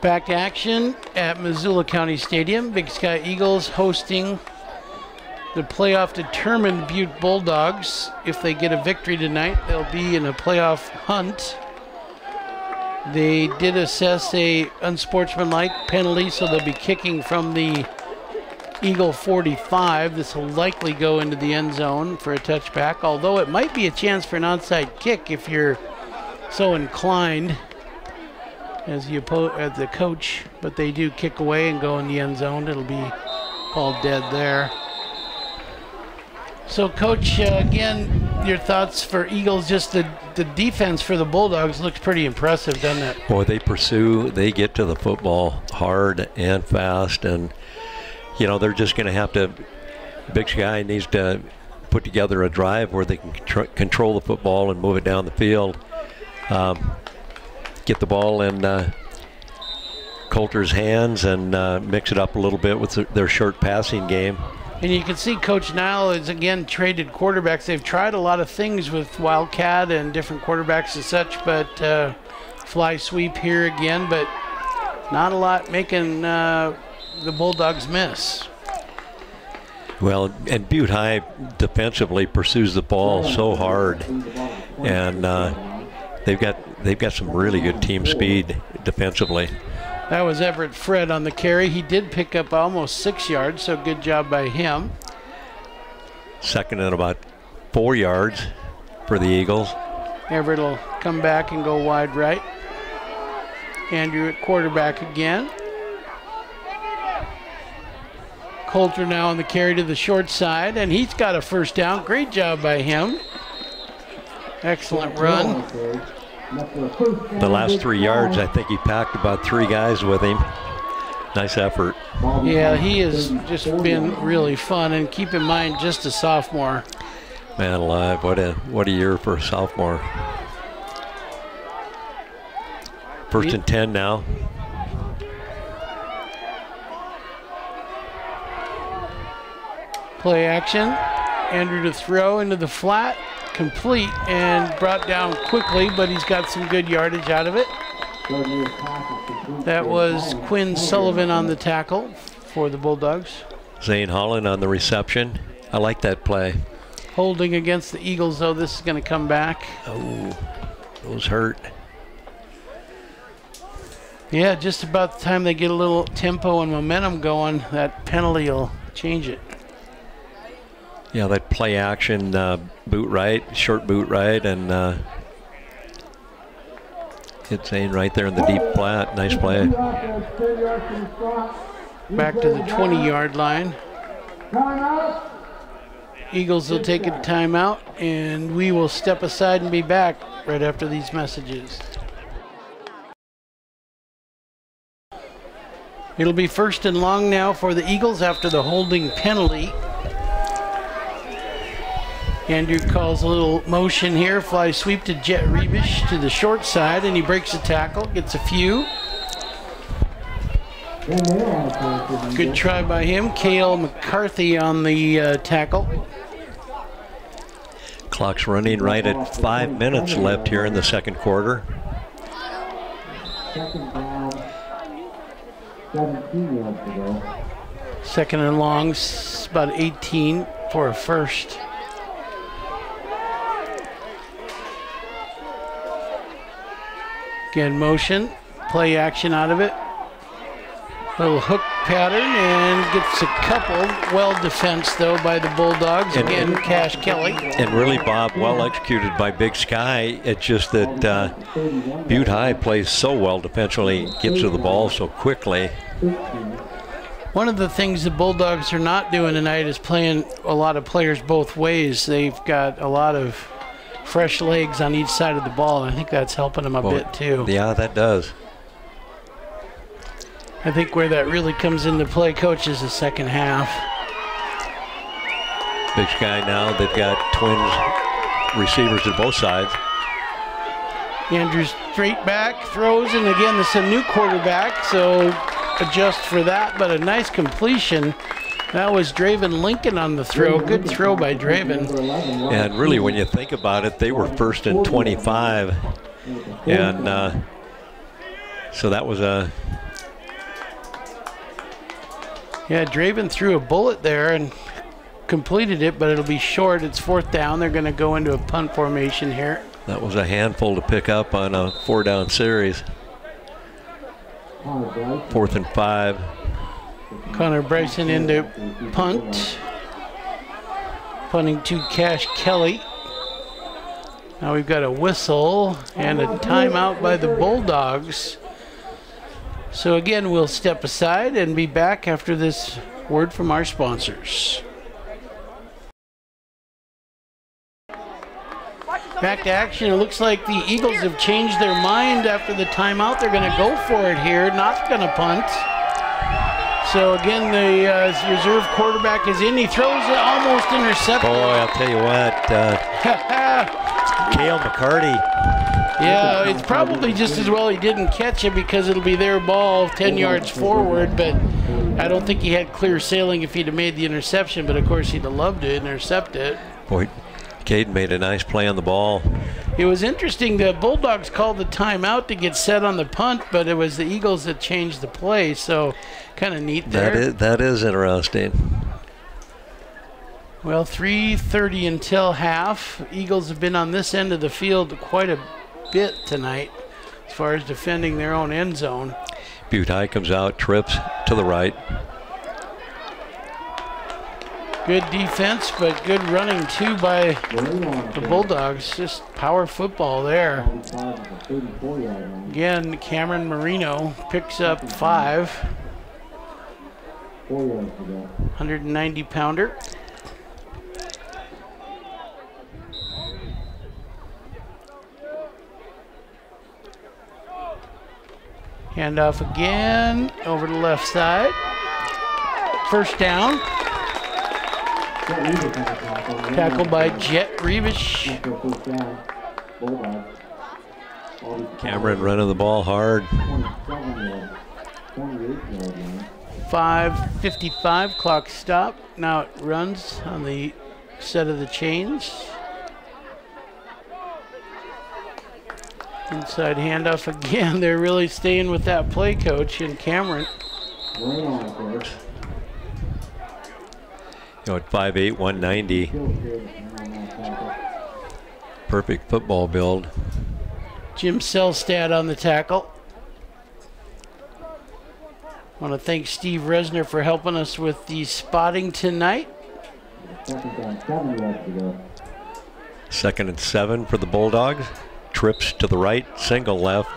Back to action at Missoula County Stadium. Big Sky Eagles hosting the playoff-determined Butte Bulldogs. If they get a victory tonight, they'll be in a playoff hunt. They did assess a unsportsmanlike penalty, so they'll be kicking from the Eagle 45. This will likely go into the end zone for a touchback, although it might be a chance for an onside kick if you're so inclined as the coach, but they do kick away and go in the end zone. It'll be called dead there. So, Coach, again, your thoughts for Eagles? Just the defense for the Bulldogs looks pretty impressive, doesn't it?
Boy, they pursue, they get to the football hard and fast, and, you know, they're just going to have to, Big Sky needs to put together a drive where they can control the football and move it down the field. Get the ball in Coulter's hands and mix it up a little bit with their short passing game.
And you can see Coach Nile has again traded quarterbacks. They've tried a lot of things with Wildcat and different quarterbacks and such, but fly sweep here again, but not a lot making the Bulldogs miss.
Well, and Butte High defensively pursues the ball so hard, and they've got some really good team speed defensively.
That was Everett Fred on the carry. He did pick up almost 6 yards, so good job by him.
Second and about 4 yards for the Eagles.
Everett will come back and go wide right. Andrew at quarterback again. Coulter now on the carry to the short side, and he's got a first down. Great job by him. Excellent run.
The last 3 yards, I think he packed about 3 guys with him. Nice effort.
Yeah, he has just been really fun, and keep in mind, just a sophomore.
Man alive, what a year for a sophomore. First and 10 now.
Play action. Andrew to throw into the flat. Complete and brought down quickly, but he's got some good yardage out of it. That was Quinn Sullivan on the tackle for the Bulldogs.
Zane Holland on the reception. I like that play.
Holding against the Eagles, though. This is going to come back.
Oh, those hurt.
Yeah, just about the time they get a little tempo and momentum going, that penalty will change it.
Yeah, that play action, boot right, short boot right, and it's in right there in the deep flat. Nice play.
Back to the 20-yard line. Eagles will take a timeout, and we will step aside and be back right after these messages. It'll be 1st and long now for the Eagles after the holding penalty. Andrew calls a little motion here, fly sweep to Jet Rebish to the short side, and he breaks a tackle, gets a few. Good try by him. Cale McCarthy on the tackle.
Clock's running right at 5 minutes left here in the second quarter.
Second and long, about 18 for a first. Again, motion, play action out of it. Little hook pattern, and gets a couple. Well defensed, though, by the Bulldogs. Again, Cash Kelly.
And really, Bob, well executed by Big Sky. It's just that Butte High plays so well defensively, gets to the ball so quickly.
One of the things the Bulldogs are not doing tonight is playing a lot of players both ways. They've got a lot of fresh legs on each side of the ball, and I think that's helping them a bit, too.
Yeah, that does.
I think where that really comes into play, Coach, is the second half.
Big Sky now, they've got twins receivers at both sides.
Andrews straight back, throws, and again, this is a new quarterback, so adjust for that, but a nice completion. That was Draven Lincoln on the throw. Good throw by Draven.
And really, when you think about it, they were 1st and 25. And so that was a...
Yeah, Draven threw a bullet there and completed it, but it'll be short. It's 4th down. They're going to go into a punt formation here.
That was a handful to pick up on a 4-down series. 4th and 5.
Connor Bryson into punt. Punting to Cash Kelly. Now we've got a whistle and a timeout by the Bulldogs. So again, we'll step aside and be back after this word from our sponsors. Back to action. It looks like the Eagles have changed their mind after the timeout. They're going to go for it here, not going to punt. So again, the reserve quarterback is in. He throws it, almost intercepted.
Boy, I'll tell you what, Cale McCarty.
Yeah, it's probably just as well he didn't catch it because it'll be their ball 10 yards forward, but I don't think he had clear sailing if he'd have made the interception, but of course he'd have loved to intercept it.
Boy, Cade made a nice play on the ball.
It was interesting, the Bulldogs called the timeout to get set on the punt, but it was the Eagles that changed the play, so kind of neat there.
That is interesting.
Well, 3:30 until half. Eagles have been on this end of the field quite a bit tonight as far as defending their own end zone.
Butte High comes out, trips to the right.
Good defense, but good running too by the Bulldogs. Just power football there. Again, Cameron Marino picks up 5. 190-pounder. Handoff again, over the left side. 1st down. Tackled by Jet Rebish.
Cameron running the ball hard.
5:55, clock stop. Now it runs on the set of the chains. Inside handoff again. They're really staying with that play, Coach, and Cameron.
You know, at 5'8", 190. perfect football build.
Jim Selstad on the tackle. I want to thank Steve Resner for helping us with the spotting tonight.
2nd and 7 for the Bulldogs. Trips to the right, single left.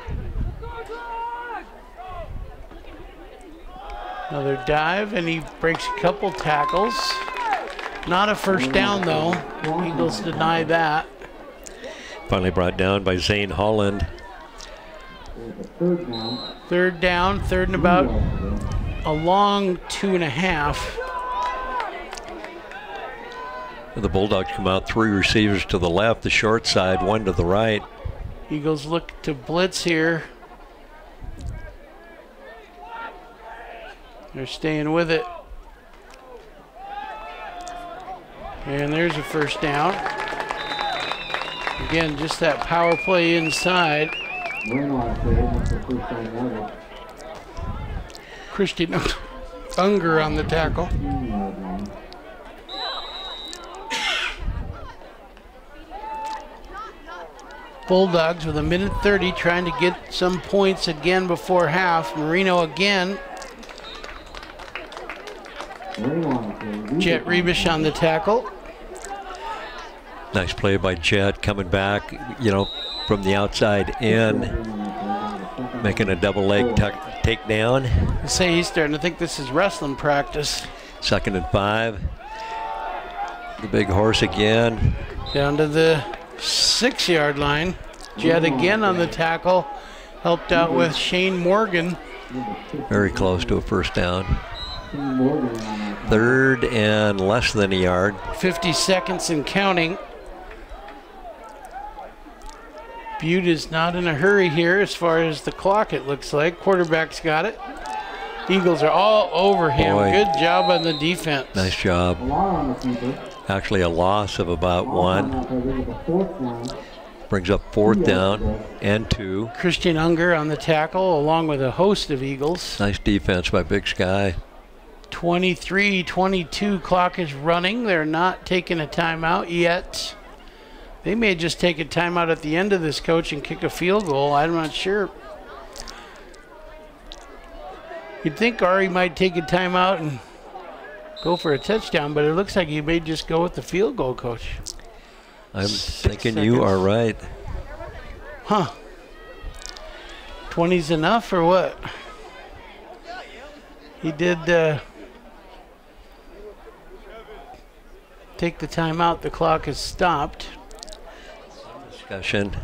Another dive, and he breaks a couple tackles. Not a first down, though. Eagles deny that.
Finally brought down by Zane Holland.
Third down, third and about a long 2.5.
The Bulldogs come out 3 receivers to the left, the short side, 1 to the right.
Eagles look to blitz here. They're staying with it. And there's a first down. Again, just that power play inside. Christian Unger on the tackle. Bulldogs with 1:30 trying to get some points again before half. Marino again. Jet Rebish on the tackle.
Nice play by Jet coming back, from the outside in, making a double leg takedown.
I say he's starting to think this is wrestling practice.
2nd and 5. The big horse again.
Down to the 6-yard line. Jet again on the tackle. Helped out with Shane Morgan.
Very close to a first down. 3rd and less than a yard.
50 seconds and counting. Butte is not in a hurry here as far as the clock, it looks like. Quarterback's got it. Eagles are all over him.
Boy.
Good job on the defense.
Nice job. Actually a loss of about 1. Brings up 4th down and 2.
Christian Unger on the tackle along with a host of Eagles.
Nice defense by Big Sky.
23-22 clock is running. They're not taking a timeout yet. They may just take a timeout at the end of this, coach, and kick a field goal. I'm not sure. You'd think Ari might take a timeout and go for a touchdown, but it looks like he may just go with the field goal, coach.
I'm thinking you are right.
Huh. 20's enough or what? He did take the timeout. The clock is stopped.
Discussion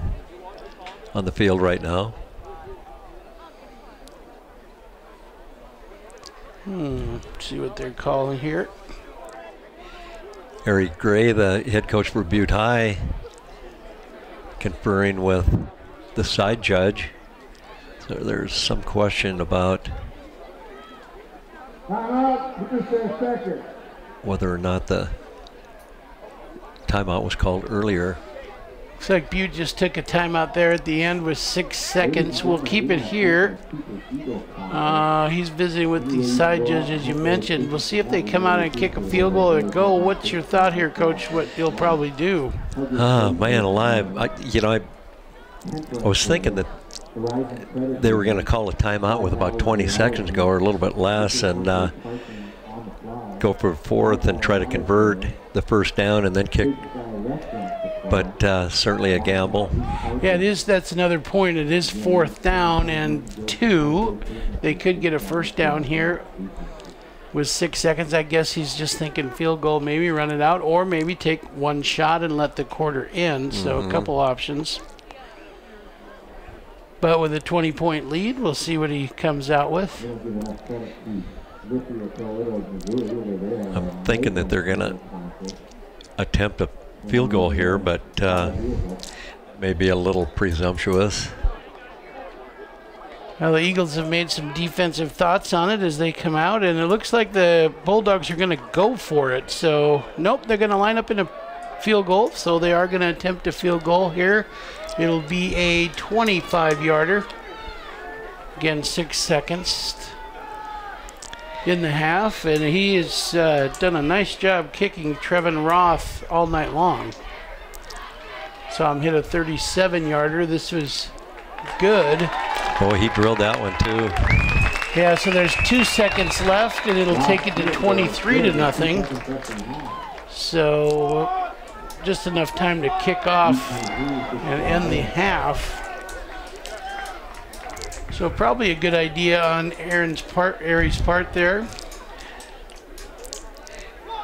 on the field right now.
Let's see what they're calling here.
Eric Gray, the head coach for Butte High, conferring with the side judge. So there's some question about whether or not the timeout was called earlier.
Looks like Butte just took a timeout there at the end with 6 seconds. We'll keep it here. He's visiting with the side judge, as you mentioned. We'll see if they come out and kick a field goal or go. What's your thought here, Coach, what they'll probably do?
Man alive. I was thinking that they were going to call a timeout with about 20 seconds ago or a little bit less and go for 4th and try to convert the first down and then kick. But certainly a gamble.
Yeah, it is. That's another point. It is 4th down and 2. They could get a first down here with 6 seconds. I guess he's just thinking field goal, maybe run it out, or maybe take one shot and let the quarter end. So a couple options. But with a 20-point lead, we'll see what he comes out with.
I'm thinking that they're going to attempt a field goal here, but maybe a little presumptuous.
Well, the Eagles have made some defensive thoughts on it as they come out, and it looks like the Bulldogs are going to go for it. So, nope, they're going to line up in a field goal, so they are going to attempt a field goal here. It'll be a 25-yarder. Again, 6 seconds in the half, and he has done a nice job kicking Trevin Roth all night long. Saw him hit a 37-yarder. This was good.
Oh, he drilled that one too.
Yeah, so there's 2 seconds left, and it'll take it to 23-0. So just enough time to kick off and end the half. So probably a good idea on Aries part there.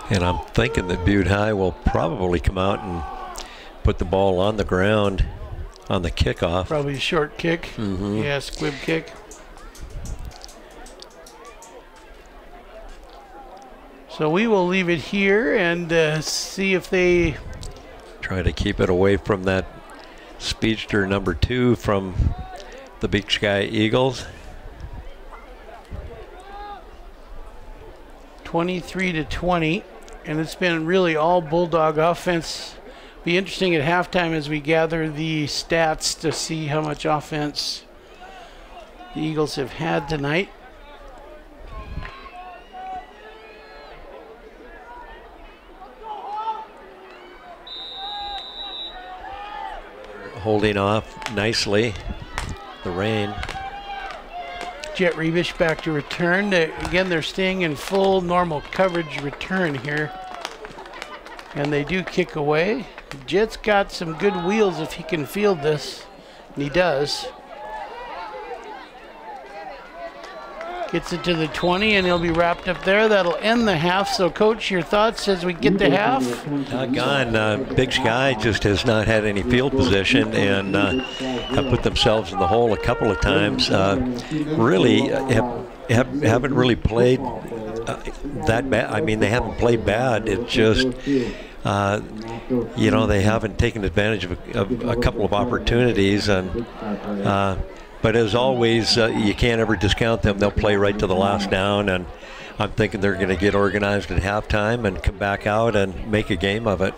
And I'm thinking that Butte High will probably come out and put the ball on the ground on the kickoff.
Probably a short kick. Yeah, squib kick. So we will leave it here and see if they
try to keep it away from that speedster number 2 from the Big Sky Eagles.
23-20, and it's been really all Bulldog offense. Be interesting at halftime as we gather the stats to see how much offense the Eagles have had tonight.
Holding off nicely the rain.
Jet Rebish back to return. Again, they're staying in full normal coverage return here. And they do kick away. Jet's got some good wheels if he can field this. And he does. Gets it to the 20 and he'll be wrapped up there. That'll end the half. So Coach, your thoughts as we get to half?
Big Sky just has not had any field position and have put themselves in the hole a couple of times. Really haven't really played that bad. I mean, they haven't played bad. It's just, you know, they haven't taken advantage of a couple of opportunities. And but as always, you can't ever discount them. They'll play right to the last down, and I'm thinking they're going to get organized at halftime and come back out and make a game of it.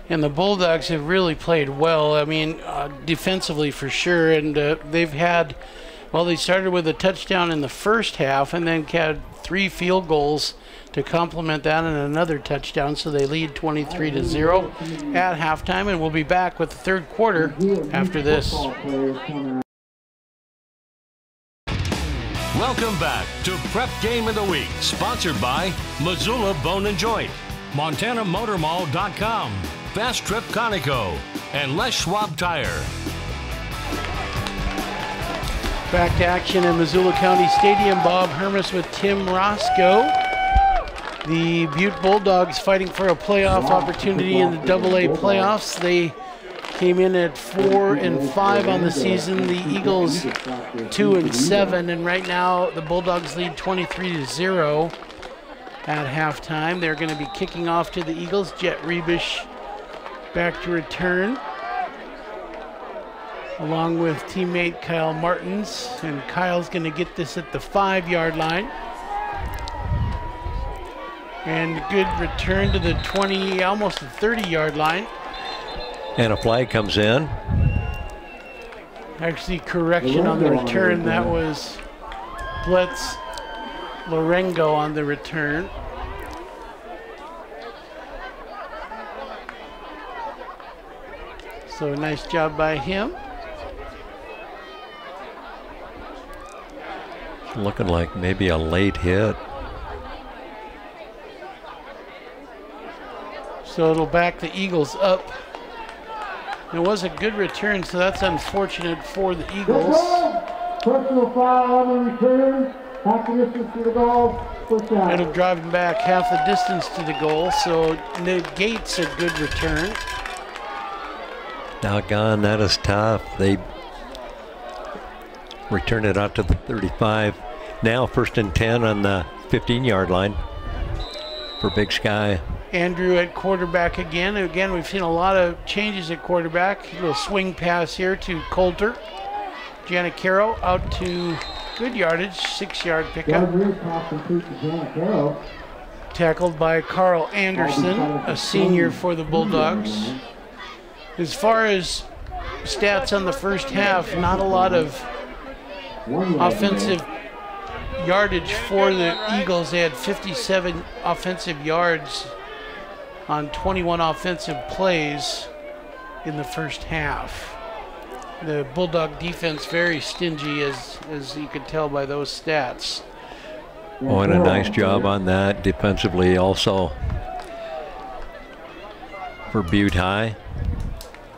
And the Bulldogs have really played well. I mean, defensively for sure. And they've had, well, they started with a touchdown in the first half and then had 3 field goals to complement that and another touchdown. So they lead 23-0 at halftime, and we'll be back with the third quarter after this.
Welcome back to Prep Game of the Week, sponsored by Missoula Bone and Joint, MontanaMotorMall.com, Fast Trip Conoco, and Les Schwab Tire.
Back to action in Missoula County Stadium. Bob Hermes with Tim Roscoe. The Butte Bulldogs fighting for a playoff opportunity in the AA playoffs. They came in at 4-5 on the season. The Eagles 2-7, and right now the Bulldogs lead 23-0 at halftime. They're going to be kicking off to the Eagles. Jet Rebish back to return, along with teammate Kyle Martins, and Kyle's going to get this at the 5-yard line. And good return to the 20, almost the 30-yard line.
And a flag comes in.
Actually, correction on the return. That was Blitz Lorengo on the return. So nice job by him.
Looking like maybe a late hit.
So it'll back the Eagles up. It was a good return, so that's unfortunate for the Eagles.
Personal foul on the return. Half the distance to the goal.
It'll drive him back half the distance to the goal, so negates a good return.
Doggone, that is tough. They return it out to the 35. Now 1st and 10 on the 15-yard line for Big Sky.
Andrew at quarterback again. Again, we've seen a lot of changes at quarterback. A little swing pass here to Coulter. Giannicaro out to good yardage, 6-yard pickup. Tackled by Carl Anderson, a senior for the Bulldogs. As far as stats on the first half, not a lot of offensive yardage for the Eagles. They had 57 offensive yards on 21 offensive plays. in the first half. The Bulldog defense very stingy, as you could tell by those stats.
Oh, and a nice job on that defensively also for Butte High.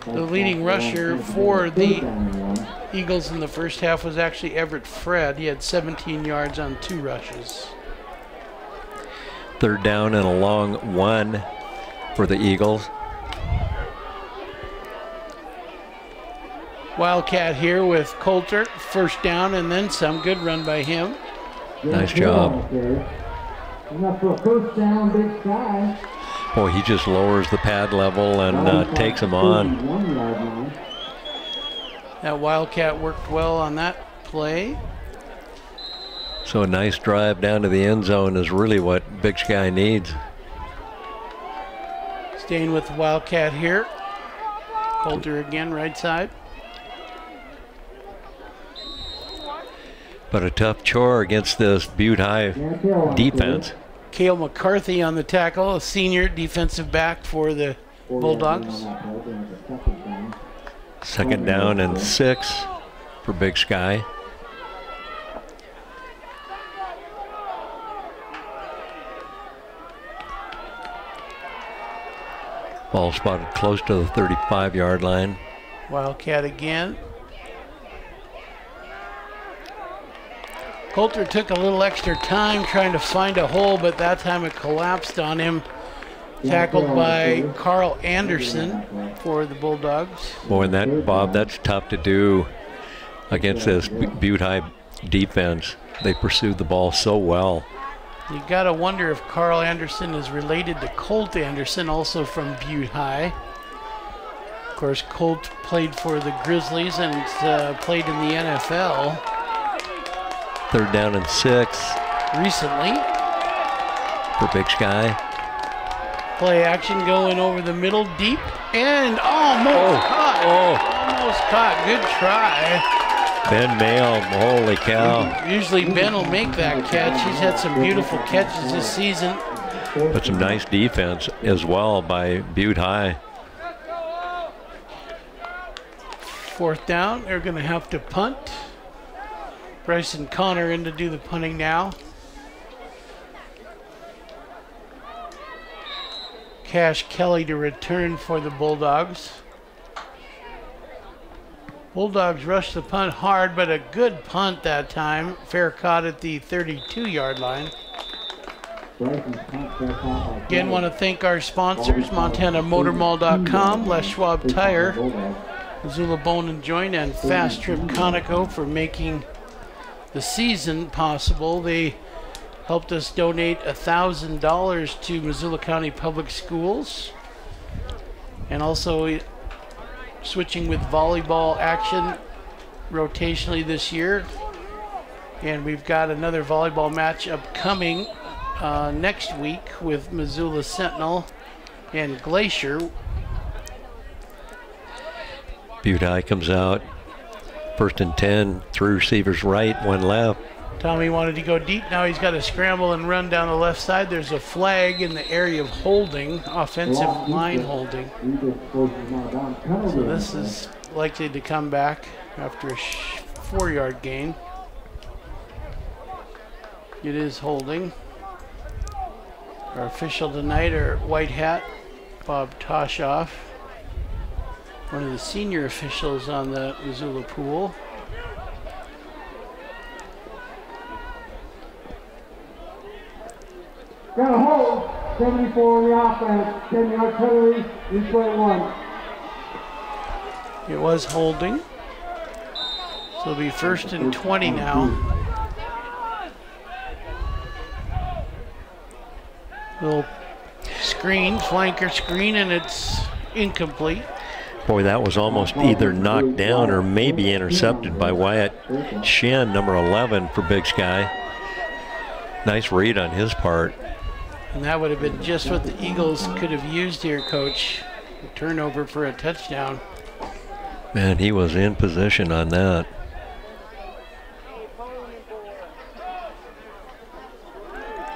The leading rusher for the Eagles in the first half was actually Everett Fred. He had 17 yards on 2 rushes.
3rd down and a long 1 for the Eagles.
Wildcat here with Coulter, 1st down and then some. Good run by him.
Nice job. Boy, he just lowers the pad level and takes him on.
That Wildcat worked well on that play.
So a nice drive down to the end zone is really what Big Sky needs.
Staying with Wildcat here. Coulter again, right side.
But a tough chore against this Butte High defense.
Cale McCarthy on the tackle, a senior defensive back for the Bulldogs.
2nd down and 6 for Big Sky. Ball spotted close to the 35-yard line.
Wildcat again. Coulter took a little extra time trying to find a hole, but that time it collapsed on him. Tackled by Carl Anderson for the Bulldogs.
Boy, and that, Bob, that's tough to do against this Butte High defense. They pursued the ball so well.
You gotta wonder if Carl Anderson is related to Colt Anderson, also from Butte High. Of course, Colt played for the Grizzlies and played in the NFL.
3rd down and 6.
Recently.
For Big Sky.
Play action going over the middle, deep, and almost caught. Almost caught. Good try.
Ben Mail, holy cow.
Usually Ben will make that catch. He's had some beautiful catches this season.
But some nice defense as well by Butte High.
4th down, they're going to have to punt. Bryson Connor in to do the punting now. Cash Kelly to return for the Bulldogs. Bulldogs rushed the punt hard, but a good punt that time. Fair caught at the 32-yard line. Again, want to thank our sponsors, MontanaMotorMall.com, Les Schwab Tire, Missoula Bone and Joint, and Fast Trip Conoco for making the season possible. They helped us donate $1,000 to Missoula County Public Schools, and also switching with volleyball action rotationally this year. And we've got another volleyball match upcoming next week with Missoula Sentinel and Glacier.
Butte High comes out. 1st and 10, 3 receivers right, 1 left.
Tommy wanted to go deep. Now he's got to scramble and run down the left side. There's a flag in the area of holding, offensive line holding. So this is likely to come back after a 4-yard gain. It is holding. Our official tonight, our white hat, Bob Toshoff, one of the senior officials on the Missoula pool.
Got a hold, 74 on the offense, 10-yard penalty, replay 1.
It was holding. So it'll be 1st and 20 now. Little screen, flanker screen, and it's incomplete.
Boy, that was almost either knocked down or maybe intercepted by Wyatt Shin, number 11 for Big Sky. Nice read on his part.
And that would have been just what the Eagles could have used here, Coach. A turnover for a touchdown.
Man, he was in position on that.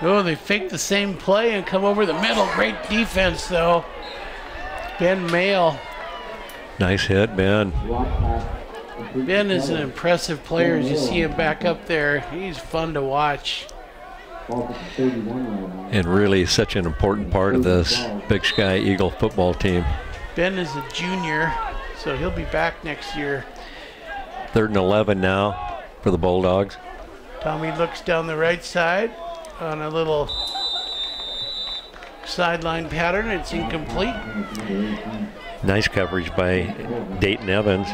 Oh, they faked the same play and come over the middle. Great defense, though. Ben Mail
Nice hit, Ben.
Ben is an impressive player. As you see him back up there, he's fun to watch.
And really such an important part of this Big Sky Eagle football team.
Ben is a junior, so he'll be back next year.
3rd and 11 now for the Bulldogs.
Tommy looks down the right side on a little sideline pattern. It's incomplete.
Nice coverage by Dayton Evans.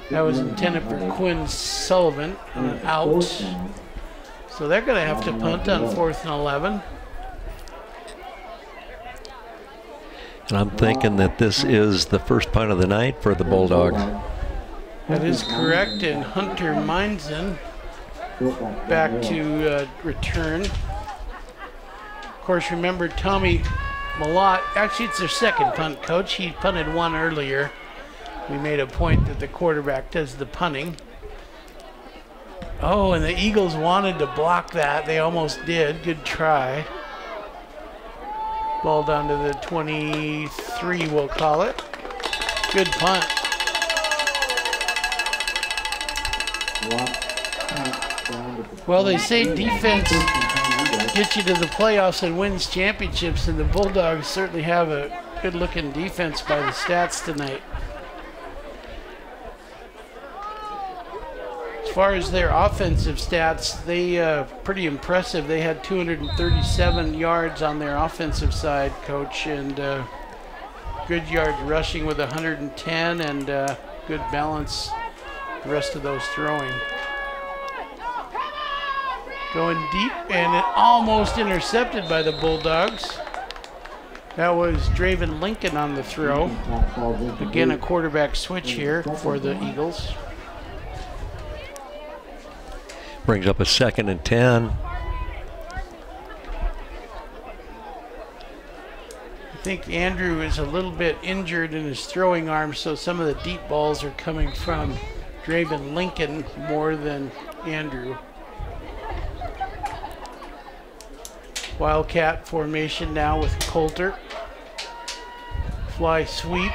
That was intended for Quinn Sullivan on an out. So they're going to have to punt on 4th and 11.
And I'm thinking that this is the first punt of the night for the Bulldogs.
That is correct, and Hunter Meinzen back to return. Of course, remember Tommy Malott, actually it's their second punt, Coach. He punted one earlier. We made a point that the quarterback does the punting. Oh, and the Eagles wanted to block that. They almost did. Good try. Ball down to the 23, we'll call it. Good punt. Well, they say defense gets you to the playoffs and wins championships, and the Bulldogs certainly have a good-looking defense by the stats tonight. As far as their offensive stats, they pretty impressive. They had 237 yards on their offensive side, Coach, and good yards rushing with 110, and good balance the rest of those throwing. Going deep, and it almost intercepted by the Bulldogs. That was Draven Lincoln on the throw. Again, a quarterback switch here for the Eagles.
Brings up a 2nd and 10.
I think Andrew is a little bit injured in his throwing arm, so some of the deep balls are coming from Draven Lincoln more than Andrew. Wildcat formation now with Coulter. Fly sweep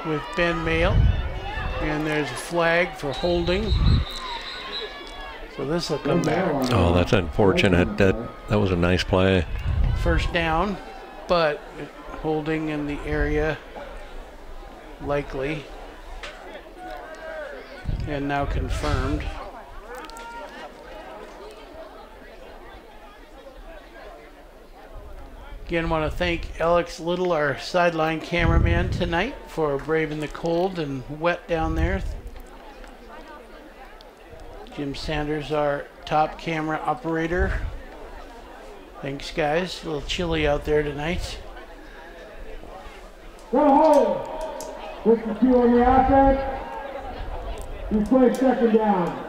with Ben Mayle. And there's a flag for holding. So this will come back.
Oh, that's unfortunate. That was a nice play.
First down, but holding in the area, likely. And now confirmed. Again, want to thank Alex Little, our sideline cameraman tonight, for braving the cold and wet down there. Jim Sanders, our top camera operator. Thanks, guys. A little chilly out there tonight.
Go home. Push the 2 on the offense. You play 2nd down.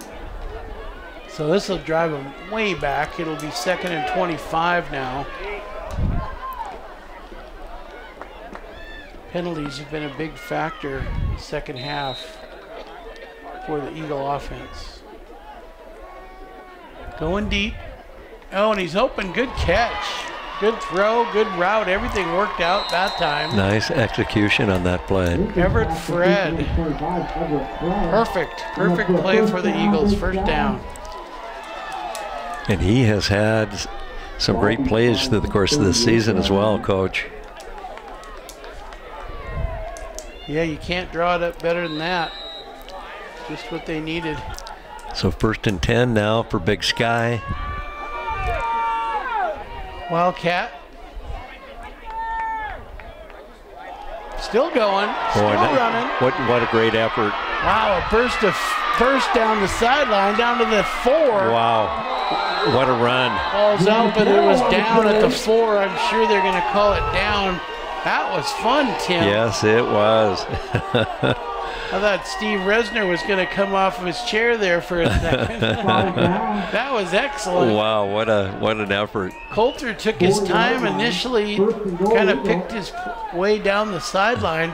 So this will drive them way back. It'll be 2nd and 25 now. Penalties have been a big factor second half for the Eagle offense. Going deep. Oh, and he's open. Good catch. Good throw, good route. Everything worked out that time.
Nice execution on that play.
Everett Fred. Perfect play for the Eagles. First down.
And he has had some great plays through the course of this season as well, Coach.
Yeah, you can't draw it up better than that. Just what they needed.
So 1st and 10 now for Big Sky.
Wildcat. Still going, still running.
What a great effort.
Wow, a burst down the sideline, down to the 4.
Wow, what a run.
Ball's out, but it was down at the 4. I'm sure they're going to call it down. That was fun, Tim.
Yes, it was.
I thought Steve Resner was going to come off of his chair there for a second. That was excellent.
Wow, what an effort.
Coulter took his time initially, kind of picked his way down the sideline.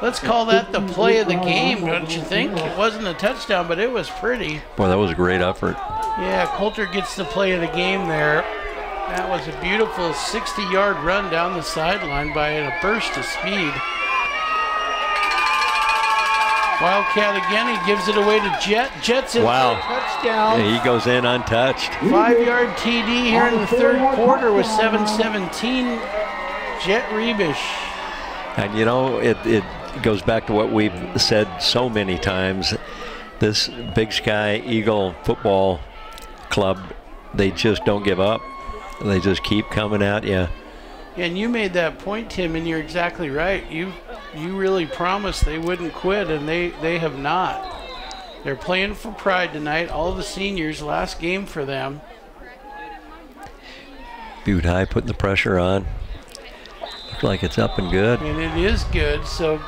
Let's call that the play of the game, don't you think? It wasn't a touchdown, but it was pretty.
Boy, that was a great effort.
Yeah, Coulter gets the play of the game there. That was a beautiful 60-yard run down the sideline by a burst of speed. Wildcat again, he gives it away to Jet. Jet's in for a touchdown.
Yeah, he goes in untouched.
5-yard TD here in the third quarter with 7:17. Jet Rebish.
And you know, it goes back to what we've said so many times. This Big Sky Eagle football club, they just don't give up. They just keep coming at you.
And you made that point, Tim, and you're exactly right. You really promised they wouldn't quit, and they have not. They're playing for pride tonight. All the seniors, last game for them.
Butte High putting the pressure on. Looks like it's up and good.
And it is good, so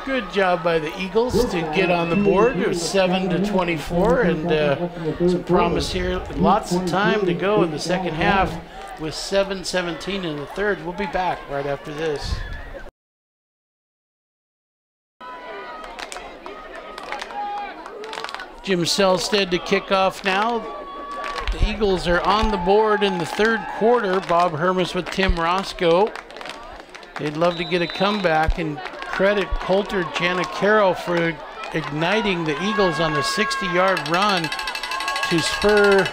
good job by the Eagles to get on the board. It was 7-24, and some promise here. Lots of time to go in the second half with 7:17 in the third. We'll be back right after this. Jim Selstead to kick off now. The Eagles are on the board in the third quarter. Bob Hermes with Tim Roscoe. They'd love to get a comeback and credit Coulter Giannicaro for igniting the Eagles on the 60-yard run to spur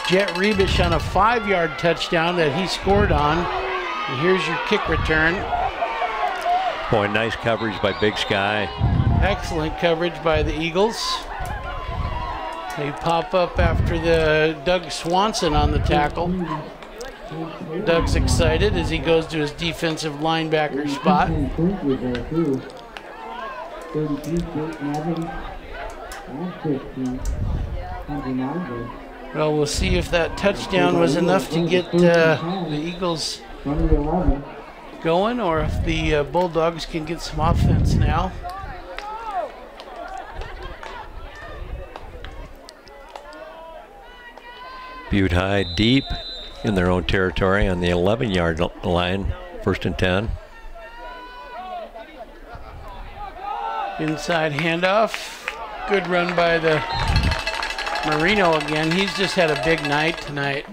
Jet Rebish on a 5-yard touchdown that he scored on. And here's your kick return.
Boy, nice coverage by Big Sky.
Excellent coverage by the Eagles. They pop up after the Doug Swanson on the tackle. Doug's excited as he goes to his defensive linebacker spot. Well, we'll see if that touchdown was enough to get the Eagles going, or if the Bulldogs can get some offense now.
Butte High deep in their own territory on the 11-yard line, 1st and 10.
Inside handoff. Good run by the Marino again. He's just had a big night tonight.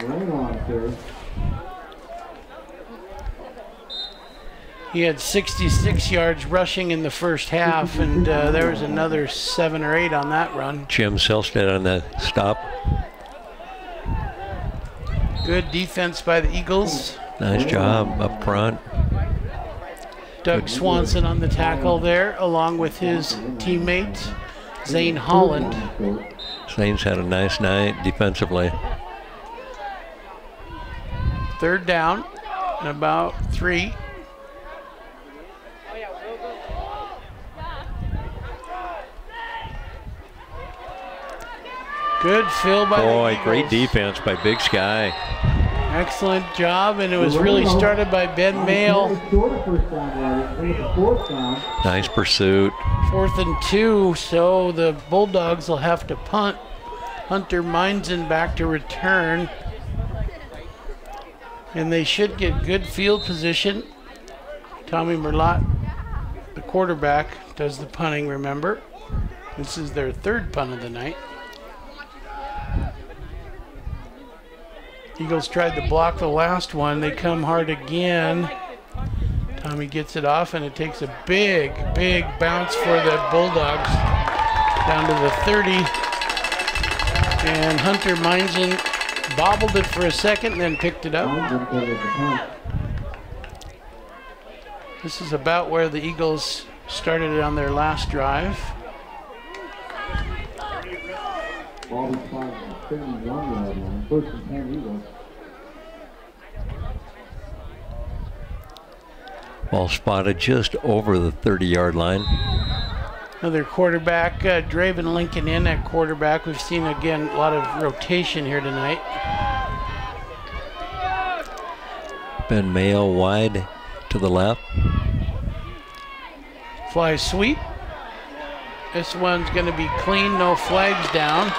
He had 66 yards rushing in the first half, and there was another 7 or 8 on that run.
Jim Selstead on the stop.
Good defense by the Eagles.
Nice job up front.
Doug Swanson on the tackle there, along with his teammate, Zane Holland.
Zane's had a nice night defensively.
Third down, and about 3. Good fill by the Eagles.
Great defense by Big Sky.
Excellent job, and it was really started by Ben Mayle.
Nice pursuit.
4th and 2, so the Bulldogs will have to punt. Hunter Meinzen back to return. And they should get good field position. Tommy Merlot, the quarterback, does the punting, remember. This is their 3rd punt of the night. Eagles tried to block the last one. They come hard again. Tommy gets it off, and it takes a big, big bounce for the Bulldogs down to the 30. And Hunter Meinzen bobbled it for a second and then picked it up. This is about where the Eagles started it on their last drive.
Ball spotted just over the 30-yard line.
Another quarterback, Draven Lincoln in at quarterback. We've seen, again, a lot of rotation here tonight.
Ben Mayo wide to the left.
Fly sweep. This one's going to be clean, no flags down.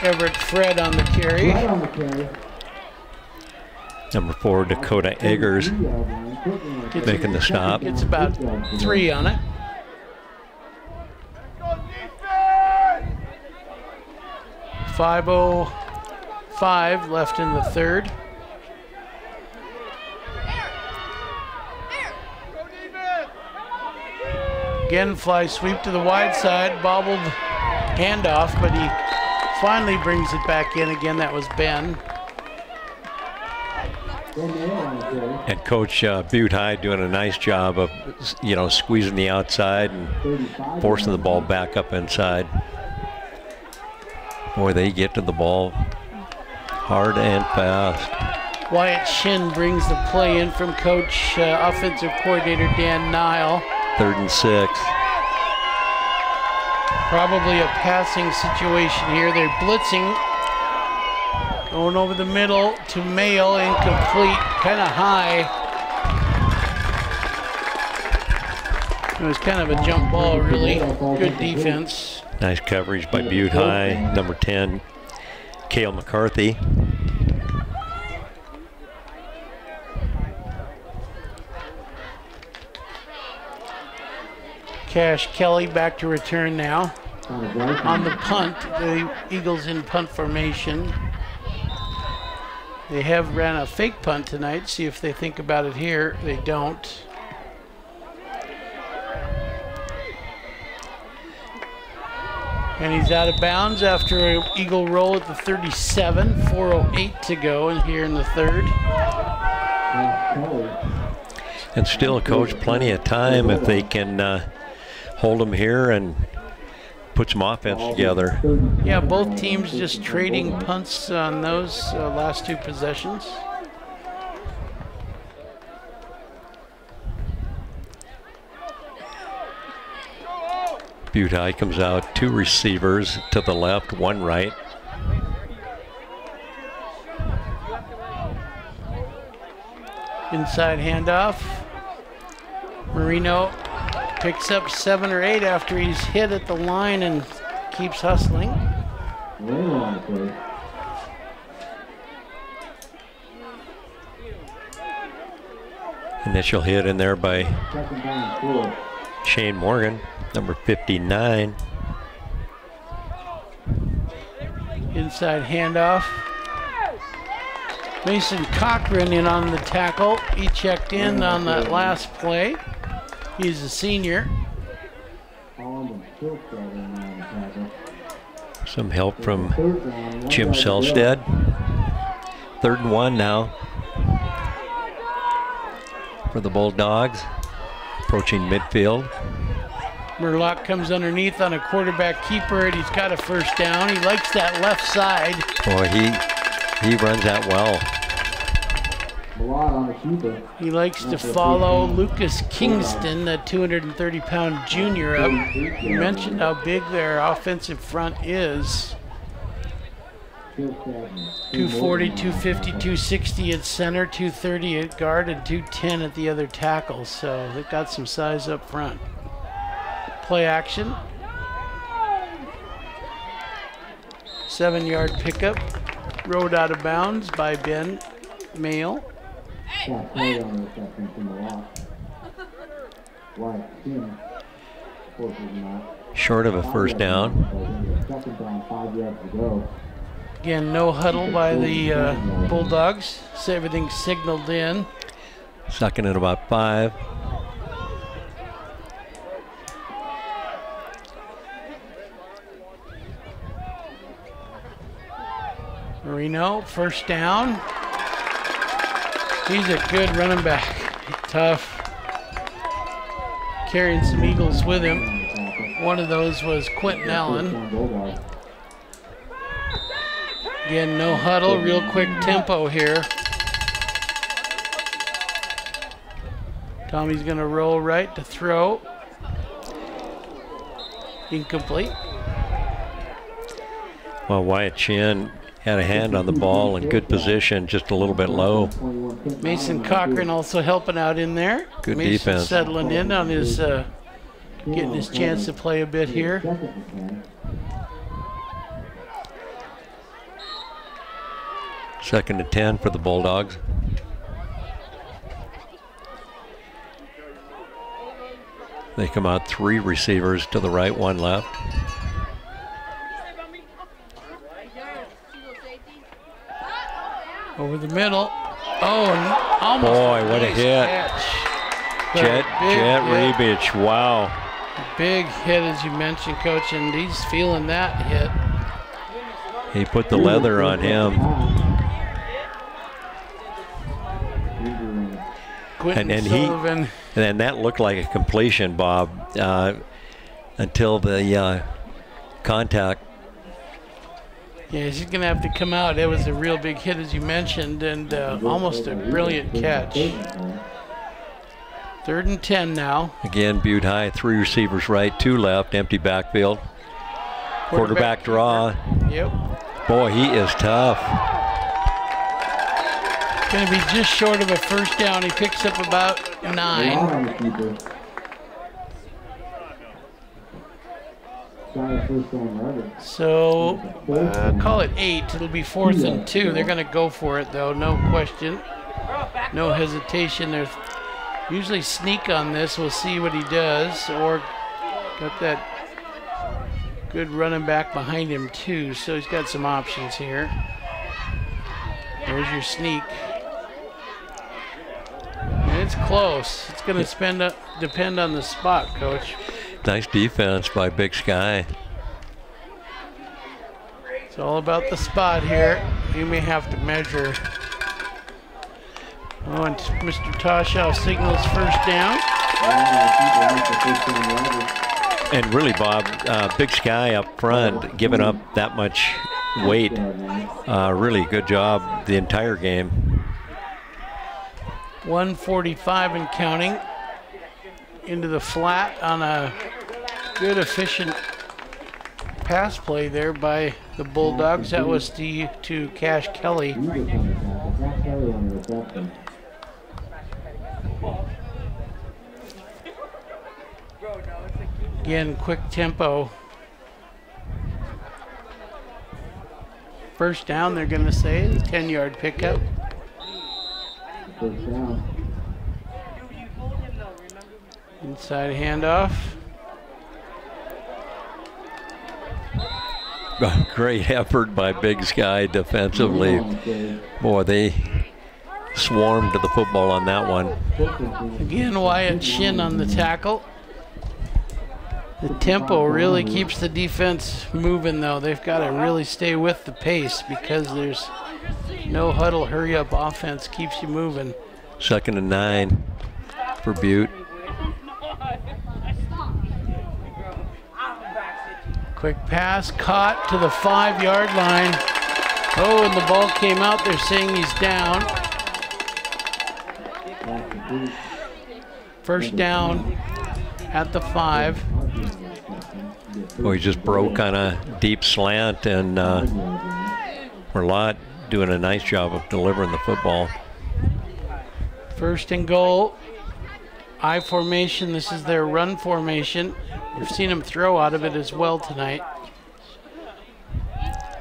Everett Fred on the carry.
Number 4, Dakota Eggers, making the stop.
It's about 3 on it. .505 left in the third. Again, fly sweep to the wide side, bobbled handoff, but he finally brings it back in again. That was Ben.
And Coach Butte High doing a nice job of, squeezing the outside and forcing the ball back up inside. Boy, they get to the ball hard and fast.
Wyatt Shin brings the play in from Coach Offensive Coordinator Dan Nile.
3rd and 6.
Probably a passing situation here. They're blitzing. Going over the middle to Mayo, incomplete, kind of high. It was kind of a jump ball, really. Good defense.
Nice coverage by Butte High. Number 10, Cale McCarthy.
Cash Kelly back to return now. On the punt, the Eagles in punt formation. They have ran a fake punt tonight. See if they think about it here. They don't. And he's out of bounds after an Eagle roll at the 37. 4:08 to go and here in the 3rd.
And still, Coach, plenty of time if they can hold them here and put some offense together.
Yeah, both teams just trading punts on those last 2 possessions.
Butte High comes out, 2 receivers to the left, 1 right.
Inside handoff. Marino picks up 7 or 8 after he's hit at the line and keeps hustling.
Initial hit in there by Shane Morgan, number 59.
Inside handoff. Mason Cochran in on the tackle. He checked in on that last play. He's a senior.
Some help from Jim Selstead. 3rd and 1 now for the Bulldogs, approaching midfield.
Murlock comes underneath on a quarterback keeper, and he's got a 1st down. He likes that left side.
Boy, he runs that well.
He likes to follow Lucas Kingston, the 230-pound junior up. You mentioned how big their offensive front is. 240, 250, 260 at center, 230 at guard, and 210 at the other tackle. So they've got some size up front. Play action. 7-yard pickup. Rode out of bounds by Ben Mail.
Short of a 1st down.
Again, no huddle by the Bulldogs. So everything's signaled in.
2nd and about 5.
Marino, 1st down. He's a good running back. Tough. Carrying some Eagles with him. One of those was Quentin Allen. Again, no huddle, real quick tempo here. Tommy's gonna roll right to throw. Incomplete.
Well, Wyatt Chin had a hand on the ball in good position, just a little bit low.
Mason Cochran also helping out in there.
Good
Mason
defense.
Settling in on his, getting his chance to play a bit here.
Second and 10 for the Bulldogs. They come out 3 receivers to the right, 1 left.
Over the middle. Oh, almost.
Boy, what a hit.
catch.
Jet
Big hit.
Rebic, wow.
Big hit, as you mentioned, Coach, and he's feeling that hit.
He put the leather on him.
And
then that looked like a completion, Bob, until the contact.
Yeah, he's going to have to come out. It was a real big hit, as you mentioned, and almost a brilliant catch. 3rd and 10 now.
Again, Butte High, 3 receivers right, 2 left, empty backfield. Quarterback draw.
Yep.
Boy, he is tough.
Going to be just short of a first down. He picks up about 9. So call it 8. It'll be 4th and 2. They're going to go for it, though, no question. No hesitation. There's usually sneak on this. We'll see what he does. Or got that good running back behind him, too. So he's got some options here. There's your sneak. And it's close. It's going to depend on the spot, Coach.
Nice defense by Big Sky.
It's all about the spot here. You may have to measure. Oh, and Mr. Toshaw signals first down.
And really, Bob, Big Sky up front, giving up that much weight. Really good job the entire game.
145 and counting. Into the flat on a good, efficient pass play there by the Bulldogs. That was to Cash Kelly. Again, quick tempo. First down, they're going to say, 10-yard pickup.
First down.
Inside handoff.
Great effort by Big Sky defensively. Boy, they swarmed to the football on that one.
Again, Wyatt Shin on the tackle. The tempo really keeps the defense moving, though. They've got to really stay with the pace because there's no huddle, hurry up offense keeps you moving.
2nd and 9 for Butte.
Quick pass caught to the 5-yard line. Oh, and the ball came out. They're saying he's down. First down at the 5.
Oh, he just broke on a deep slant, and Merlot doing a nice job of delivering the football.
1st and goal. I formation. This is their run formation. We've seen him throw out of it as well tonight.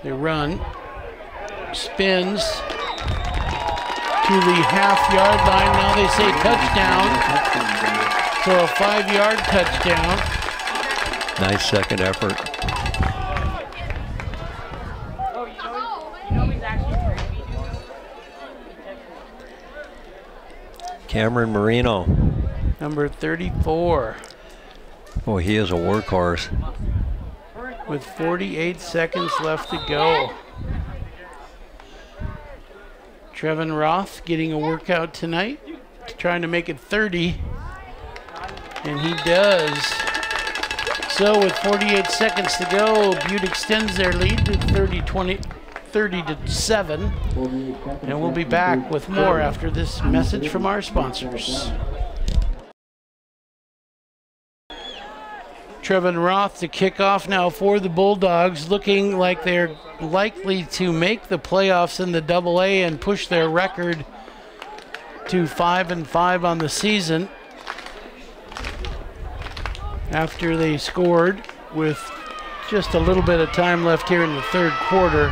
They run. Spins to the half-yard line. Now they say touchdown. So a 5-yard touchdown.
Nice second effort. Cameron Marino.
Number 34.
Boy, he is a workhorse.
With 48 seconds left to go. Trevin Roth getting a workout tonight, trying to make it 30. And he does. So with 48 seconds to go, Butte extends their lead to 30-7. And we'll be back with more after this message from our sponsors. Trevin Roth to kick off now for the Bulldogs, looking like they're likely to make the playoffs in the AA and push their record to 5-5 on the season after they scored with just a little bit of time left here in the 3rd quarter.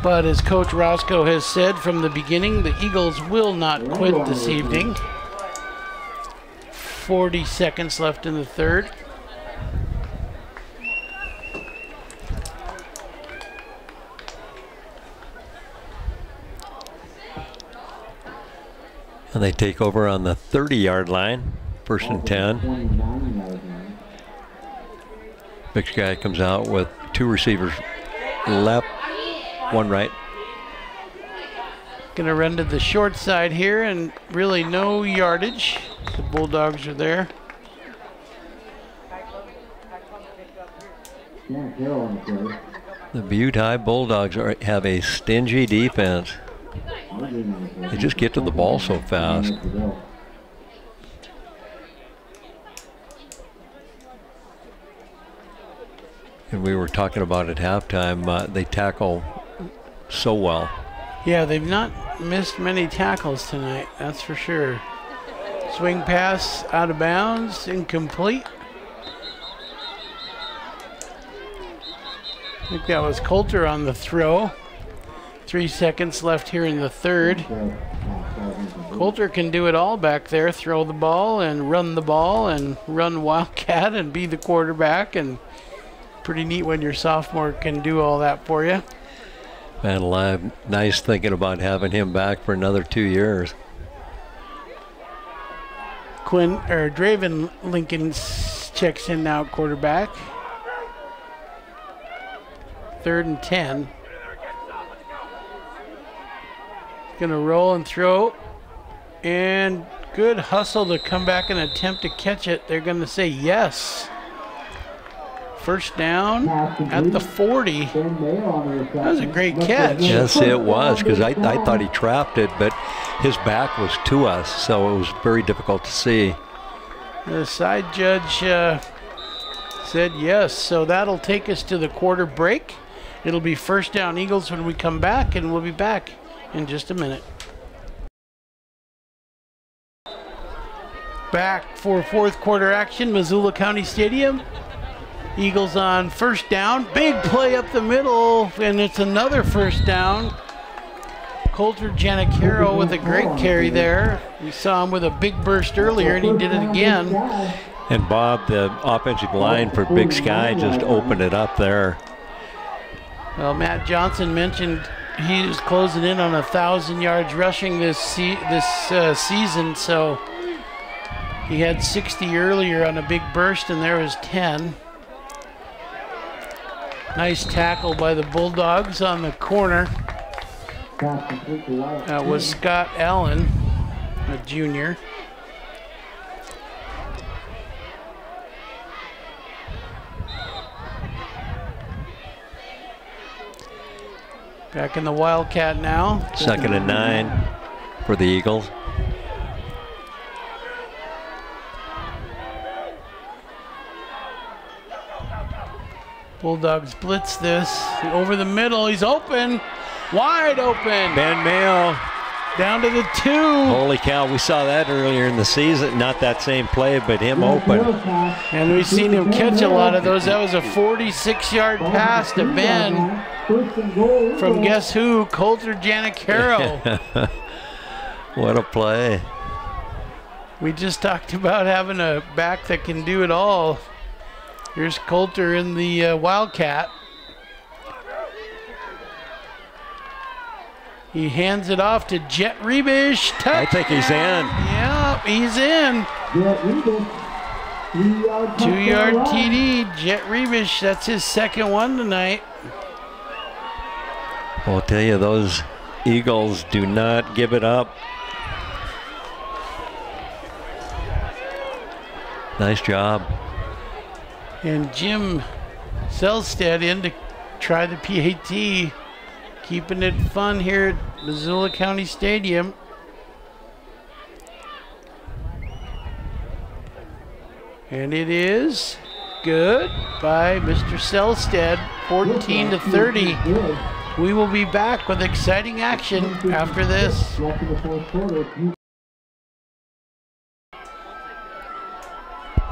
But as Coach Roscoe has said from the beginning, the Eagles will not quit this evening. 40 seconds left in the 3rd.
And they take over on the 30-yard line. First and 10. Big Sky comes out with 2 receivers left, 1 right.
Gonna run to the short side here, and really no yardage. The Bulldogs are there.
The Butte High Bulldogs have a stingy defense. They just get to the ball so fast. And we were talking about at halftime, they tackle so well.
Yeah, they've not missed many tackles tonight, that's for sure. Swing pass out of bounds, incomplete. I think that was Coulter on the throw. 3 seconds left here in the third. Coulter can do it all back there, throw the ball and run Wildcat and be the quarterback, and pretty neat when your sophomore can do all that for you.
Man alive, nice thinking about having him back for another 2 years.
Draven Lincoln checks in now, quarterback. 3rd and 10. Gonna roll and throw, and good hustle to come back and attempt to catch it. They're gonna say yes. First down at the 40. That was a great catch.
Yes, it was, because I thought he trapped it, but his back was to us, so it was very difficult to see.
The side judge said yes, so that'll take us to the quarter break. It'll be first down Eagles when we come back, and we'll be back in just a minute. Back for 4th quarter action, Missoula County Stadium. Eagles on first down. Big play up the middle, and it's another first down. Coulter Janicaro with a great carry there. We saw him with a big burst earlier, and he did it again.
And Bob, the offensive line for Big Sky, just opened it up there.
Well, Matt Johnson mentioned he was closing in on 1,000 yards rushing this season, so he had 60 earlier on a big burst, and there was 10. Nice tackle by the Bulldogs on the corner. That was Scott Allen, a junior. Back in the Wildcat now.
2nd and 9 for the Eagles.
Bulldogs blitz this. Over the middle, he's open. Wide open.
Ben Mayo.
Down to the 2.
Holy cow, we saw that earlier in the season. Not that same play, but him open.
And we've seen him catch a lot of those. That was a 46-yard pass to Ben from guess who? Coulter Janicaro.
What a play.
We just talked about having a back that can do it all. Here's Coulter in the Wildcat. He hands it off to Jet Rebish. Touchdown.
I think he's in.
Yep, he's in. 2-yard TD, Jet Rebish. That's his 2nd one tonight.
I'll tell you, those Eagles do not give it up. Nice job.
And Jim Selstead in to try the PAT. Keeping it fun here at Missoula County Stadium. And it is good by Mr. Selstead, 14-30. We will be back with exciting action after this.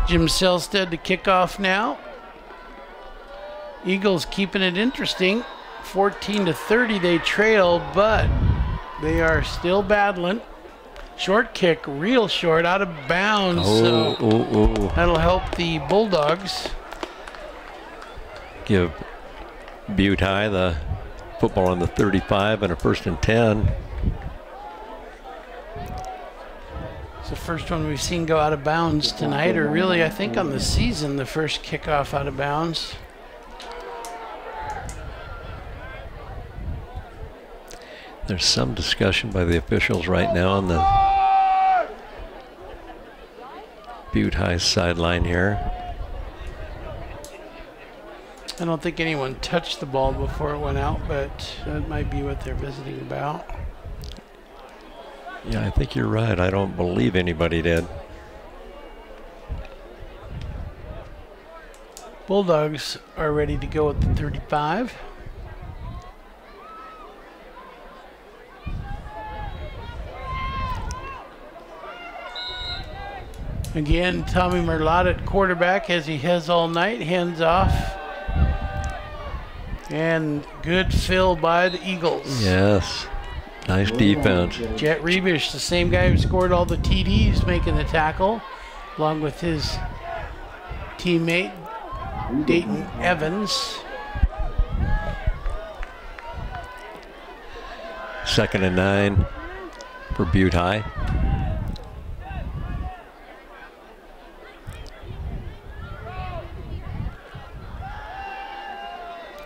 Jim Selstead to kick off now. Eagles keeping it interesting. 14-30 they trail, but they are still battling. Short kick, real short, out of bounds. That'll help the Bulldogs.
Give Butte High the football on the 35 and a 1st and 10.
It's the first one we've seen go out of bounds tonight, or really, I think on the season, the first kickoff out of bounds.
There's some discussion by the officials right now on the Butte High sideline here.
I don't think anyone touched the ball before it went out, but that might be what they're visiting about.
Yeah, I think you're right. I don't believe anybody did.
Bulldogs are ready to go at the 35. Again, Tommy Merlot at quarterback, as he has all night. Hands off. And good fill by the Eagles.
Yes. Nice defense.
Jet Rebish, the same guy who scored all the TDs, making the tackle, along with his teammate, Dayton Evans.
2nd and 9 for Butte High.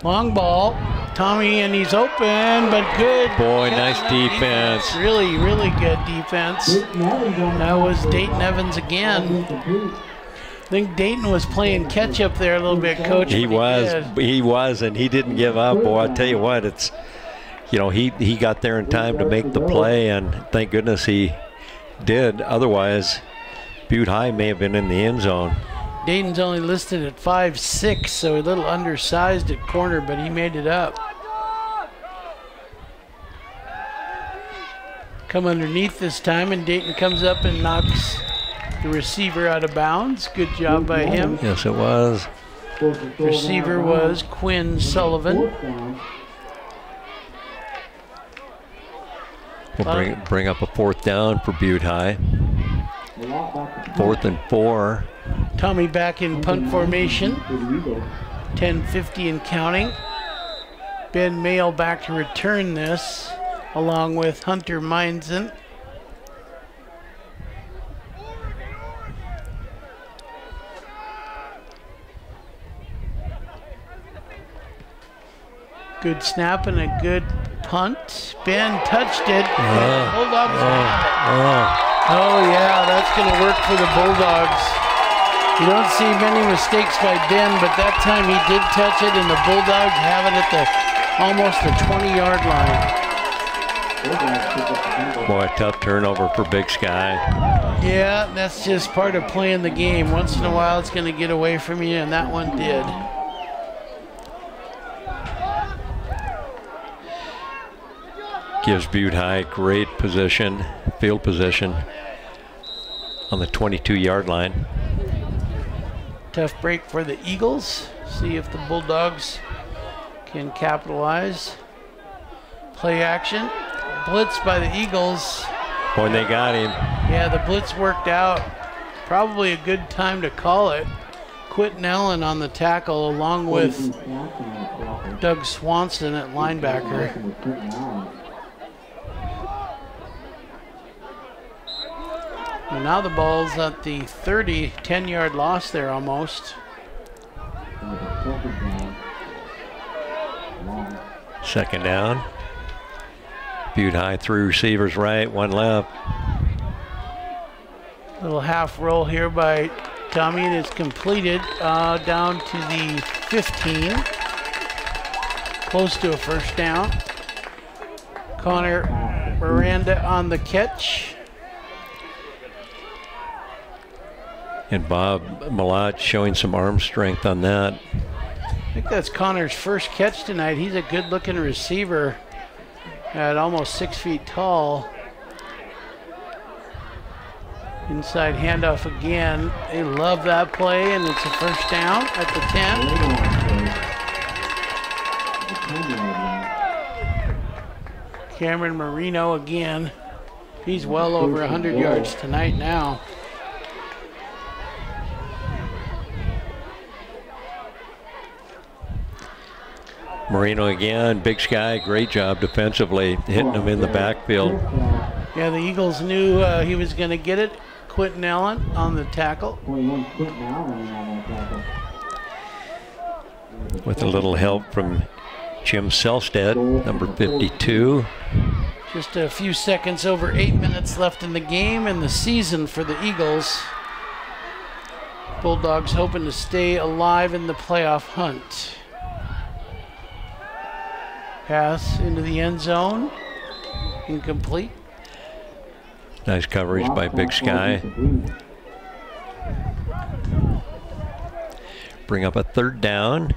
Long ball, Tommy, and he's open, but good.
Boy, nice defense.
Really, really good defense. That was Dayton Evans again. I think Dayton was playing catch up there a little bit, Coach.
He was, and he didn't give up. Boy, I tell you what, it's, you know, he got there in time to make the play, and thank goodness he did. Otherwise, Butte High may have been in the end zone.
Dayton's only listed at 5'6", so a little undersized at corner, but he made it up. Come underneath this time, and Dayton comes up and knocks the receiver out of bounds. Good job by him.
Yes, it was.
Receiver was Quinn Sullivan.
We'll bring up a 4th down for Butte High. 4th and 4.
Tommy back in punt formation. 10:50 and counting. Ben Mayle back to return this, along with Hunter Meinzen. Good snap and a good punt. Ben touched it. Bulldogs have it. Oh yeah, that's going to work for the Bulldogs. You don't see many mistakes by Ben, but that time he did touch it, and the Bulldogs have it at almost the 20-yard line.
Boy, tough turnover for Big Sky.
Yeah, that's just part of playing the game. Once in a while, it's going to get away from you, and that one did.
Gives Butte High great position, field position on the 22-yard line.
Tough break for the Eagles. See if the Bulldogs can capitalize. Play action. Blitz by the Eagles.
Boy, they got him.
Yeah, the blitz worked out. Probably a good time to call it. Quentin Allen on the tackle, along with Doug Swanson at linebacker. And now the ball's at the 30, 10-yard loss there almost.
2nd down. Butte High, 3 receivers right, 1 left.
Little half roll here by Tommy, and it's completed down to the 15. Close to a 1st down. Connor Miranda on the catch.
And Bob Malott showing some arm strength on that.
I think that's Connor's first catch tonight. He's a good-looking receiver at almost 6 feet tall. Inside handoff again. They love that play, and it's a 1st down at the 10. Cameron Marino again. He's well over 100 yards tonight now.
Marino again, Big Sky, great job defensively, hitting him in the backfield.
Yeah, the Eagles knew he was going to get it Quentin Allen on the tackle.
21, Quentin Allen on that tackle.
With a little help from Jim Selstead, number 52.
Just a few seconds over 8 minutes left in the game and the season for the Eagles. Bulldogs hoping to stay alive in the playoff hunt. Pass into the end zone. Incomplete.
Nice coverage by Big Sky. Bring up a 3rd down.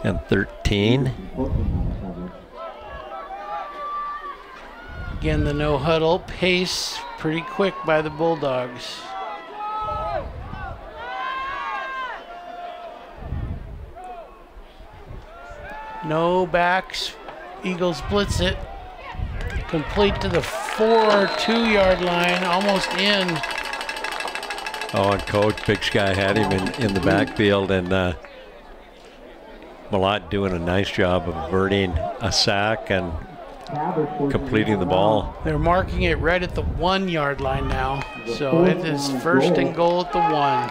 And 13.
Again, the no huddle pace pretty quick by the Bulldogs. No backs. Eagles blitz it. Complete to the 4-2-yard line, almost in.
Oh, and Coach Big Sky had him in the backfield, and Malott doing a nice job of averting a sack and completing the ball.
They're marking it right at the 1-yard line now. So it is 1st and goal at the 1.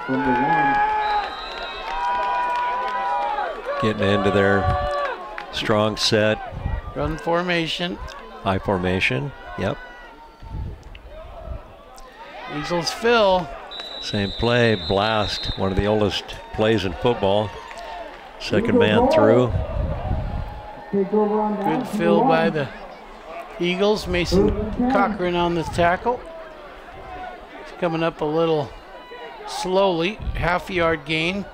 Getting into their strong set.
Run formation.
High formation, yep.
Eagles fill.
Same play, blast, one of the oldest plays in football. 2nd man through.
Good fill by the Eagles. Mason Cochran on the tackle. He's coming up a little slowly, half-yard gain.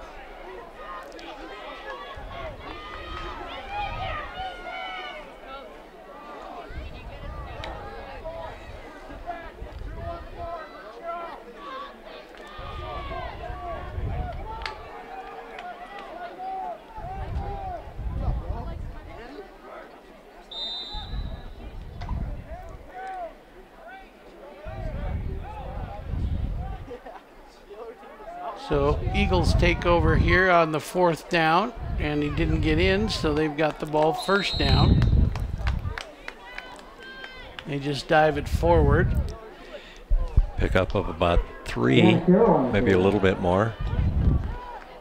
So Eagles take over here on the 4th down, and he didn't get in, so they've got the ball 1st down. They just dive it forward.
Pickup of about 3, maybe a little bit more.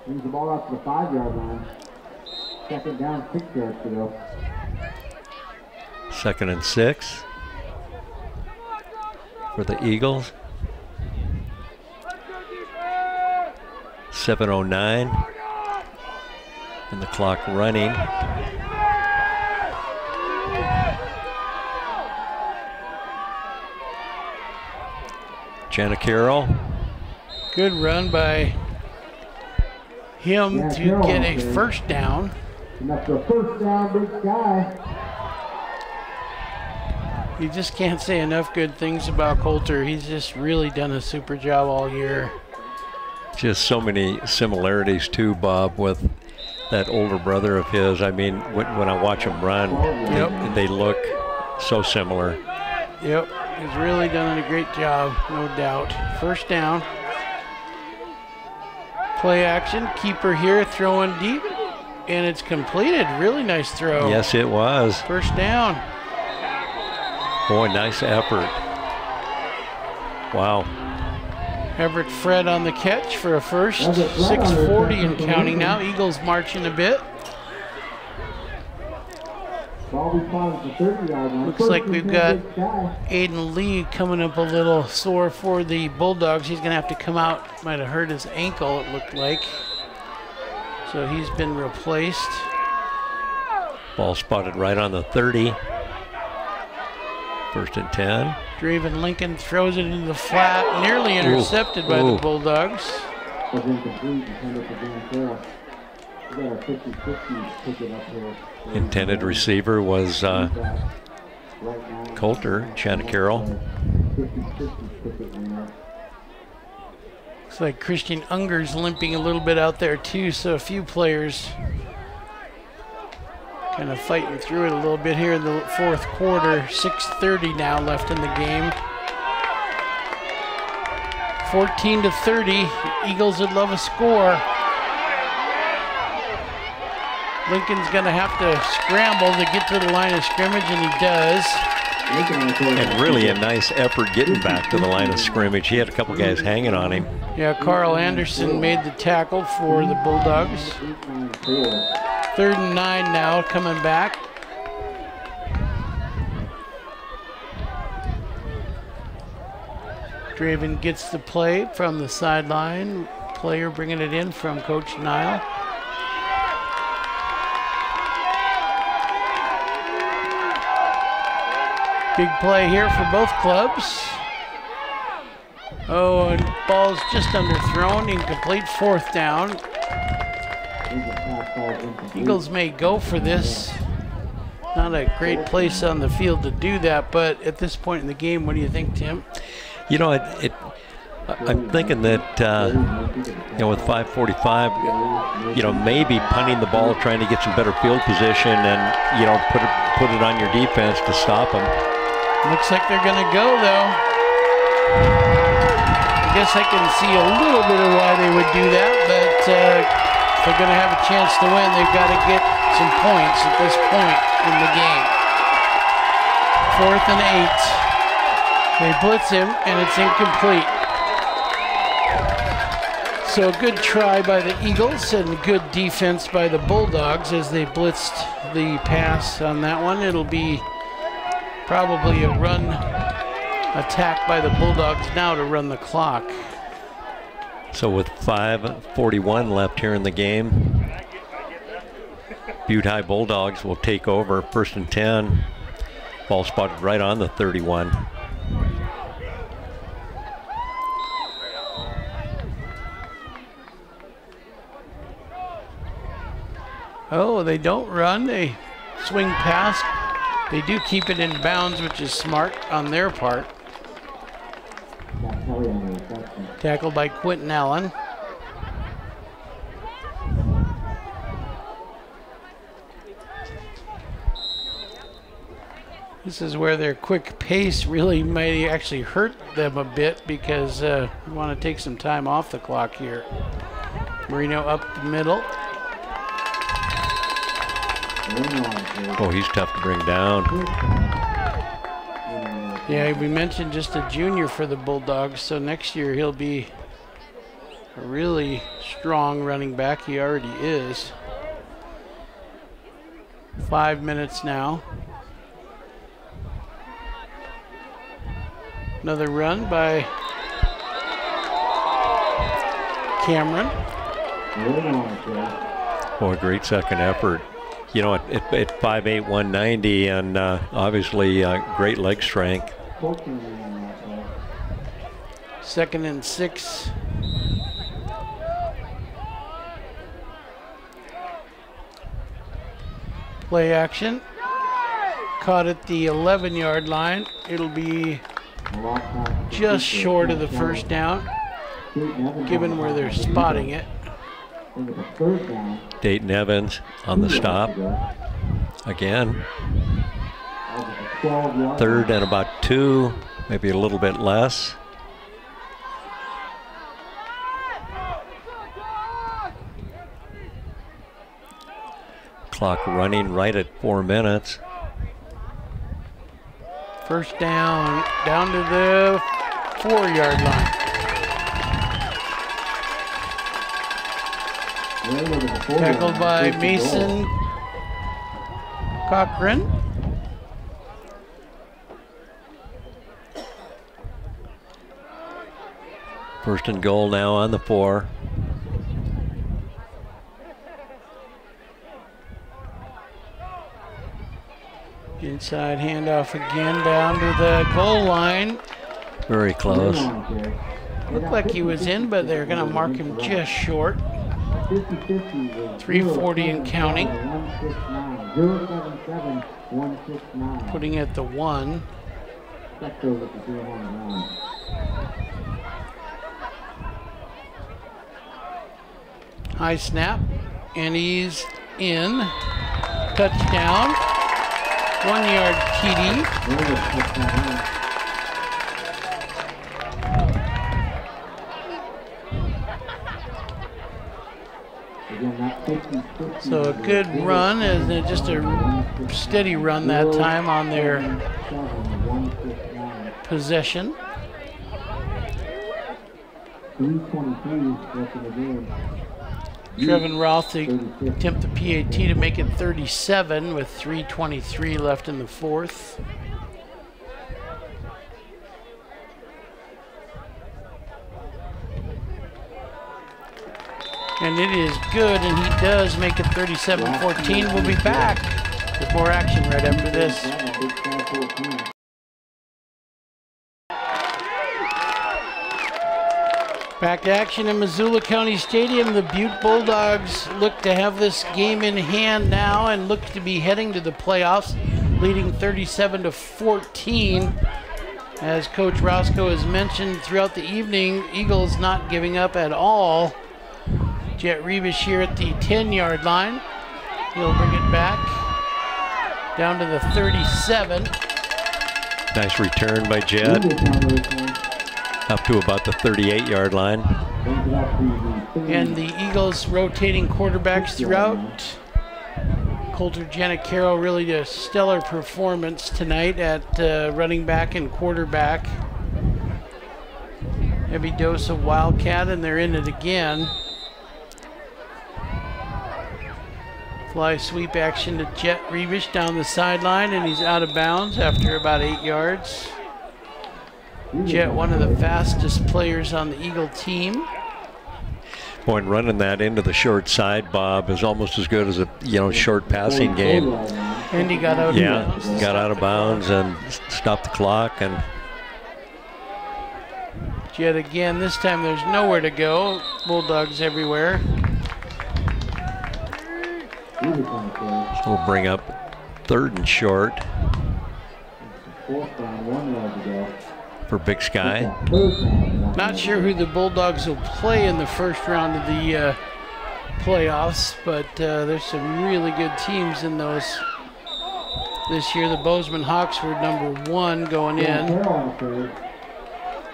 Brings the ball out to the 5-yard line. 2nd down, 6 yards to go.
2nd and 6 for the Eagles. 7:09 and the clock running. Carroll.
Good run by him to get a 1st down.
And that's the 1st down, Big Sky.
You just can't say enough good things about Coulter. He's just really done a super job all year.
Just so many similarities too, Bob, with that older brother of his. I mean, when I watch him run, they look so similar.
Yep, he's really done a great job, no doubt. 1st down. Play action, keeper here, throwing deep, and it's completed. Really nice throw.
Yes, it was.
1st down.
Boy, nice effort. Wow.
Everett Fred on the catch for a 1st. 6:40 and counting now. Eagles marching a bit. Looks like we've got Aiden Lee coming up a little sore for the Bulldogs. He's going to have to come out. Might have hurt his ankle, it looked like. So he's been replaced.
Ball spotted right on the 30. 1st and 10.
Draven Lincoln throws it into the flat, nearly intercepted by the Bulldogs.
Intended receiver was Coulter, Carroll.
Looks like Christian Unger's limping a little bit out there too, so a few players kind of fighting through it a little bit here in the 4th quarter. 6:30 now left in the game. 14-30. Eagles would love a score. Lincoln's going to have to scramble to get to the line of scrimmage, and he does.
And really a nice effort getting back to the line of scrimmage. He had a couple guys hanging on him.
Yeah, Carl Anderson made the tackle for the Bulldogs. 3rd and 9 now, coming back. Draven gets the play from the sideline. Player bringing it in from Coach Nile. Big play here for both clubs. Oh, and ball's just underthrown, incomplete, 4th down. Eagles may go for this. Not a great place on the field to do that, but at this point in the game, what do you think, Tim?
You know, I'm thinking that, you know, with 5:45, you know, maybe punting the ball, trying to get some better field position and, you know, put it on your defense to stop them.
Looks like they're going to go, though. I guess I can see a little bit of why they would do that, but if they're going to have a chance to win, they've got to get some points at this point in the game. 4th and 8. They blitz him, and it's incomplete. So a good try by the Eagles and good defense by the Bulldogs as they blitzed the pass on that one. It'll be probably a run attack by the Bulldogs now to run the clock.
So with 5:41 left here in the game, Butte High Bulldogs will take over 1st and 10. Ball spotted right on the 31.
Oh, they don't run, they swing past. They do keep it in bounds, which is smart on their part. Tackled by Quentin Allen. This is where their quick pace really might actually hurt them a bit because we want to take some time off the clock here. Marino up the middle.
Oh, he's tough to bring down.
Yeah, we mentioned just a junior for the Bulldogs, so next year he'll be a really strong running back. He already is. 5 minutes now. Another run by Cameron.
Oh, a great second effort. You know, at 5'8", 190, and obviously great leg strength.
2nd and 6. Play action. Caught at the 11-yard line. It'll be just short of the 1st down, given where they're spotting it.
Dayton Evans on the stop. Again. 3rd and about 2, maybe a little bit less. Clock running right at 4 minutes.
1st down, down to the 4-yard line. Tackled by Mason Cochran.
First and goal now on the 4.
Inside handoff again down to the goal line.
Very close.
Looked like he was in, but they're going to mark him just short. 3:40 and counting. Putting at the 1. High snap, and he's in. Touchdown. 1-yard TD. So a good run, and just a steady run that time on their possession.
3:23 left in the game.
Trevin Roth to attempt the PAT to make it 37 with 3:23 left in the fourth. And it is good, and he does make it 37-14. We'll be back with more action right after this. Back to action in Missoula County Stadium. The Butte Bulldogs look to have this game in hand now and look to be heading to the playoffs, leading 37-14. As Coach Roscoe has mentioned throughout the evening, Eagles not giving up at all. Jet Rebish here at the 10-yard line. He'll bring it back down to the 37.
Nice return by Jet. Up to about the 38-yard line.
And the Eagles rotating quarterbacks throughout. Coulter Giannicaro really a stellar performance tonight at running back and quarterback. Heavy dose of Wildcat, and they're in it again. Fly sweep action to Jet Rebish down the sideline, and he's out of bounds after about 8 yards. Jet, one of the fastest players on the Eagle team.
Boy, and running that into the short side, Bob, is almost as good as a short passing game.
And he got out of bounds.
Yeah, got out of bounds and stopped the clock. And
Jet again, this time there's nowhere to go. Bulldogs everywhere.
So we'll bring up 3rd and short for Big Sky.
Not sure who the Bulldogs will play in the first round of the playoffs, but there's some really good teams in those this year. The Bozeman Hawks were #1 going in.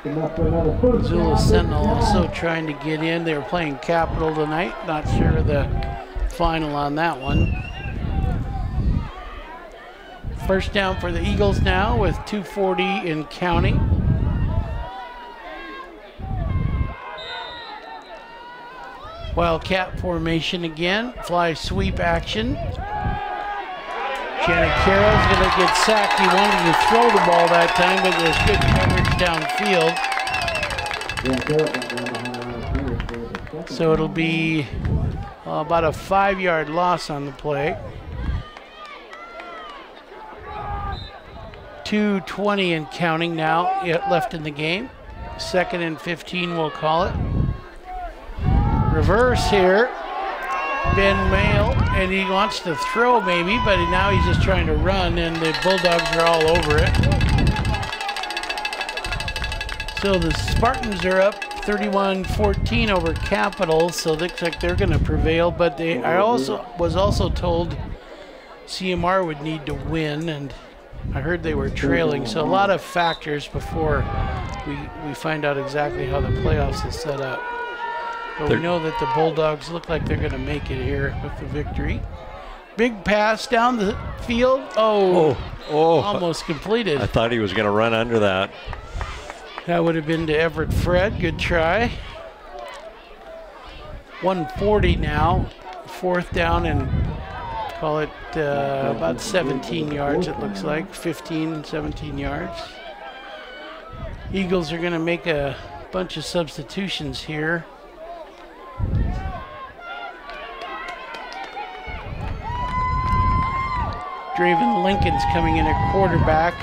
Missoula Sentinel also trying to get in. They were playing Capital tonight. Not sure of the final on that one. First down for the Eagles now with 2:40 and counting. Wildcat formation again. Fly sweep action. Giannicaro's going to get sacked. He wanted to throw the ball that time, but there's good coverage downfield. So it'll be about a 5-yard loss on the play. 2:20 and counting now left in the game. 2nd and 15 we'll call it. Reverse here. Ben Mail, and he wants to throw maybe, but now he's just trying to run, and the Bulldogs are all over it. So the Spartans are up 31-14 over Capital, so it looks like they're going to prevail, but I was also told CMR would need to win, and I heard they were trailing, so a lot of factors before we find out exactly how the playoffs is set up. But we know that the Bulldogs look like they're going to make it here with the victory. Big pass down the field. Oh, almost completed.
I thought he was going to run under that.
That would have been to Everett Fred. Good try. 140 now. 4th down and call it about 17 yards, it looks like. 15, 17 yards. Eagles are going to make a bunch of substitutions here. Draven Lincoln's coming in at quarterback.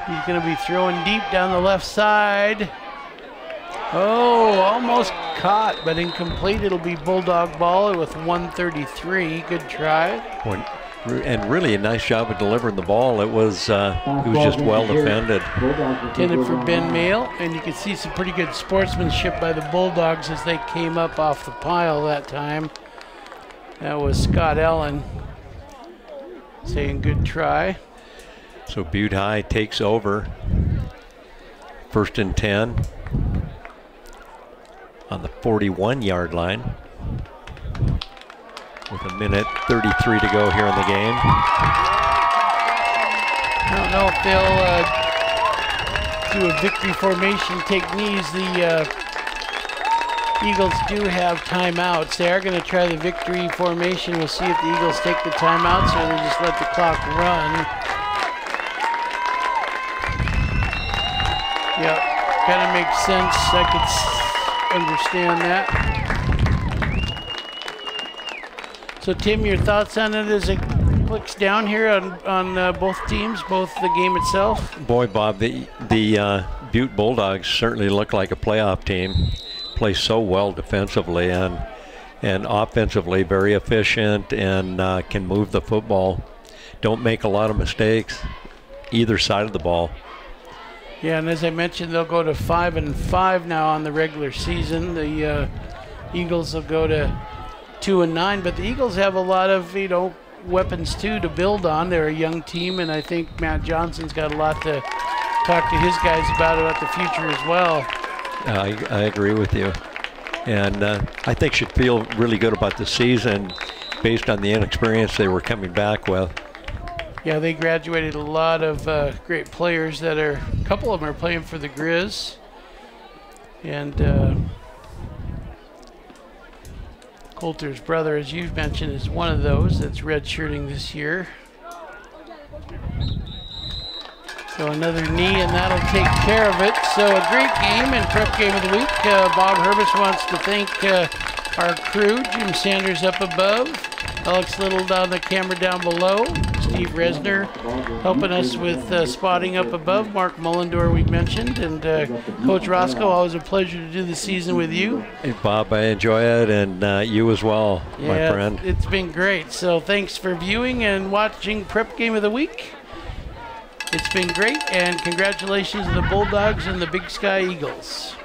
He's going to be throwing deep down the left side. Oh, almost caught, but incomplete. It'll be Bulldog ball with 1:33. Good try.
And really a nice job of delivering the ball. It was just well defended.
Intended for Ben Mail, and you can see some pretty good sportsmanship by the Bulldogs as they came up off the pile that time. That was Scott Allen saying good try.
So Butte High takes over. 1st and 10 on the 41-yard line. with 1:33 to go here in the game.
I don't know if they'll do a victory formation, take knees. The Eagles do have timeouts. They are going to try the victory formation. We'll see if the Eagles take the timeouts or they just let the clock run. Yep, kind of makes sense. I could understand that. So Tim, your thoughts on it as it clicks down here on both teams, both the game itself?
Boy, Bob, the Butte Bulldogs certainly look like a playoff team. Play so well defensively and offensively, very efficient, and can move the football. Don't make a lot of mistakes either side of the ball.
Yeah, and as I mentioned, they'll go to 5-5 now on the regular season. The Eagles will go to 2-9, but the Eagles have a lot of weapons too to build on. They're a young team, and I think Matt Johnson's got a lot to talk to his guys about the future as well.
I agree with you, and I think should feel really good about the season based on the inexperience they were coming back with.
Yeah, they graduated a lot of great players that a couple of them are playing for the Grizz, and Coulter's brother, as you've mentioned, is one of those that's redshirting this year. So another knee, and that'll take care of it. So a great game and prep game of the week. Bob Herbis wants to thank our crew, Jim Sanders up above, Alex Little on the camera down below, Steve Resner helping us with spotting up above, Mark Mullendor we mentioned, and Coach Roscoe, always a pleasure to do the season with you.
Hey, Bob, I enjoy it, and you as well, my friend.
It's been great. So thanks for viewing and watching Prep Game of the Week. It's been great, and congratulations to the Bulldogs and the Big Sky Eagles.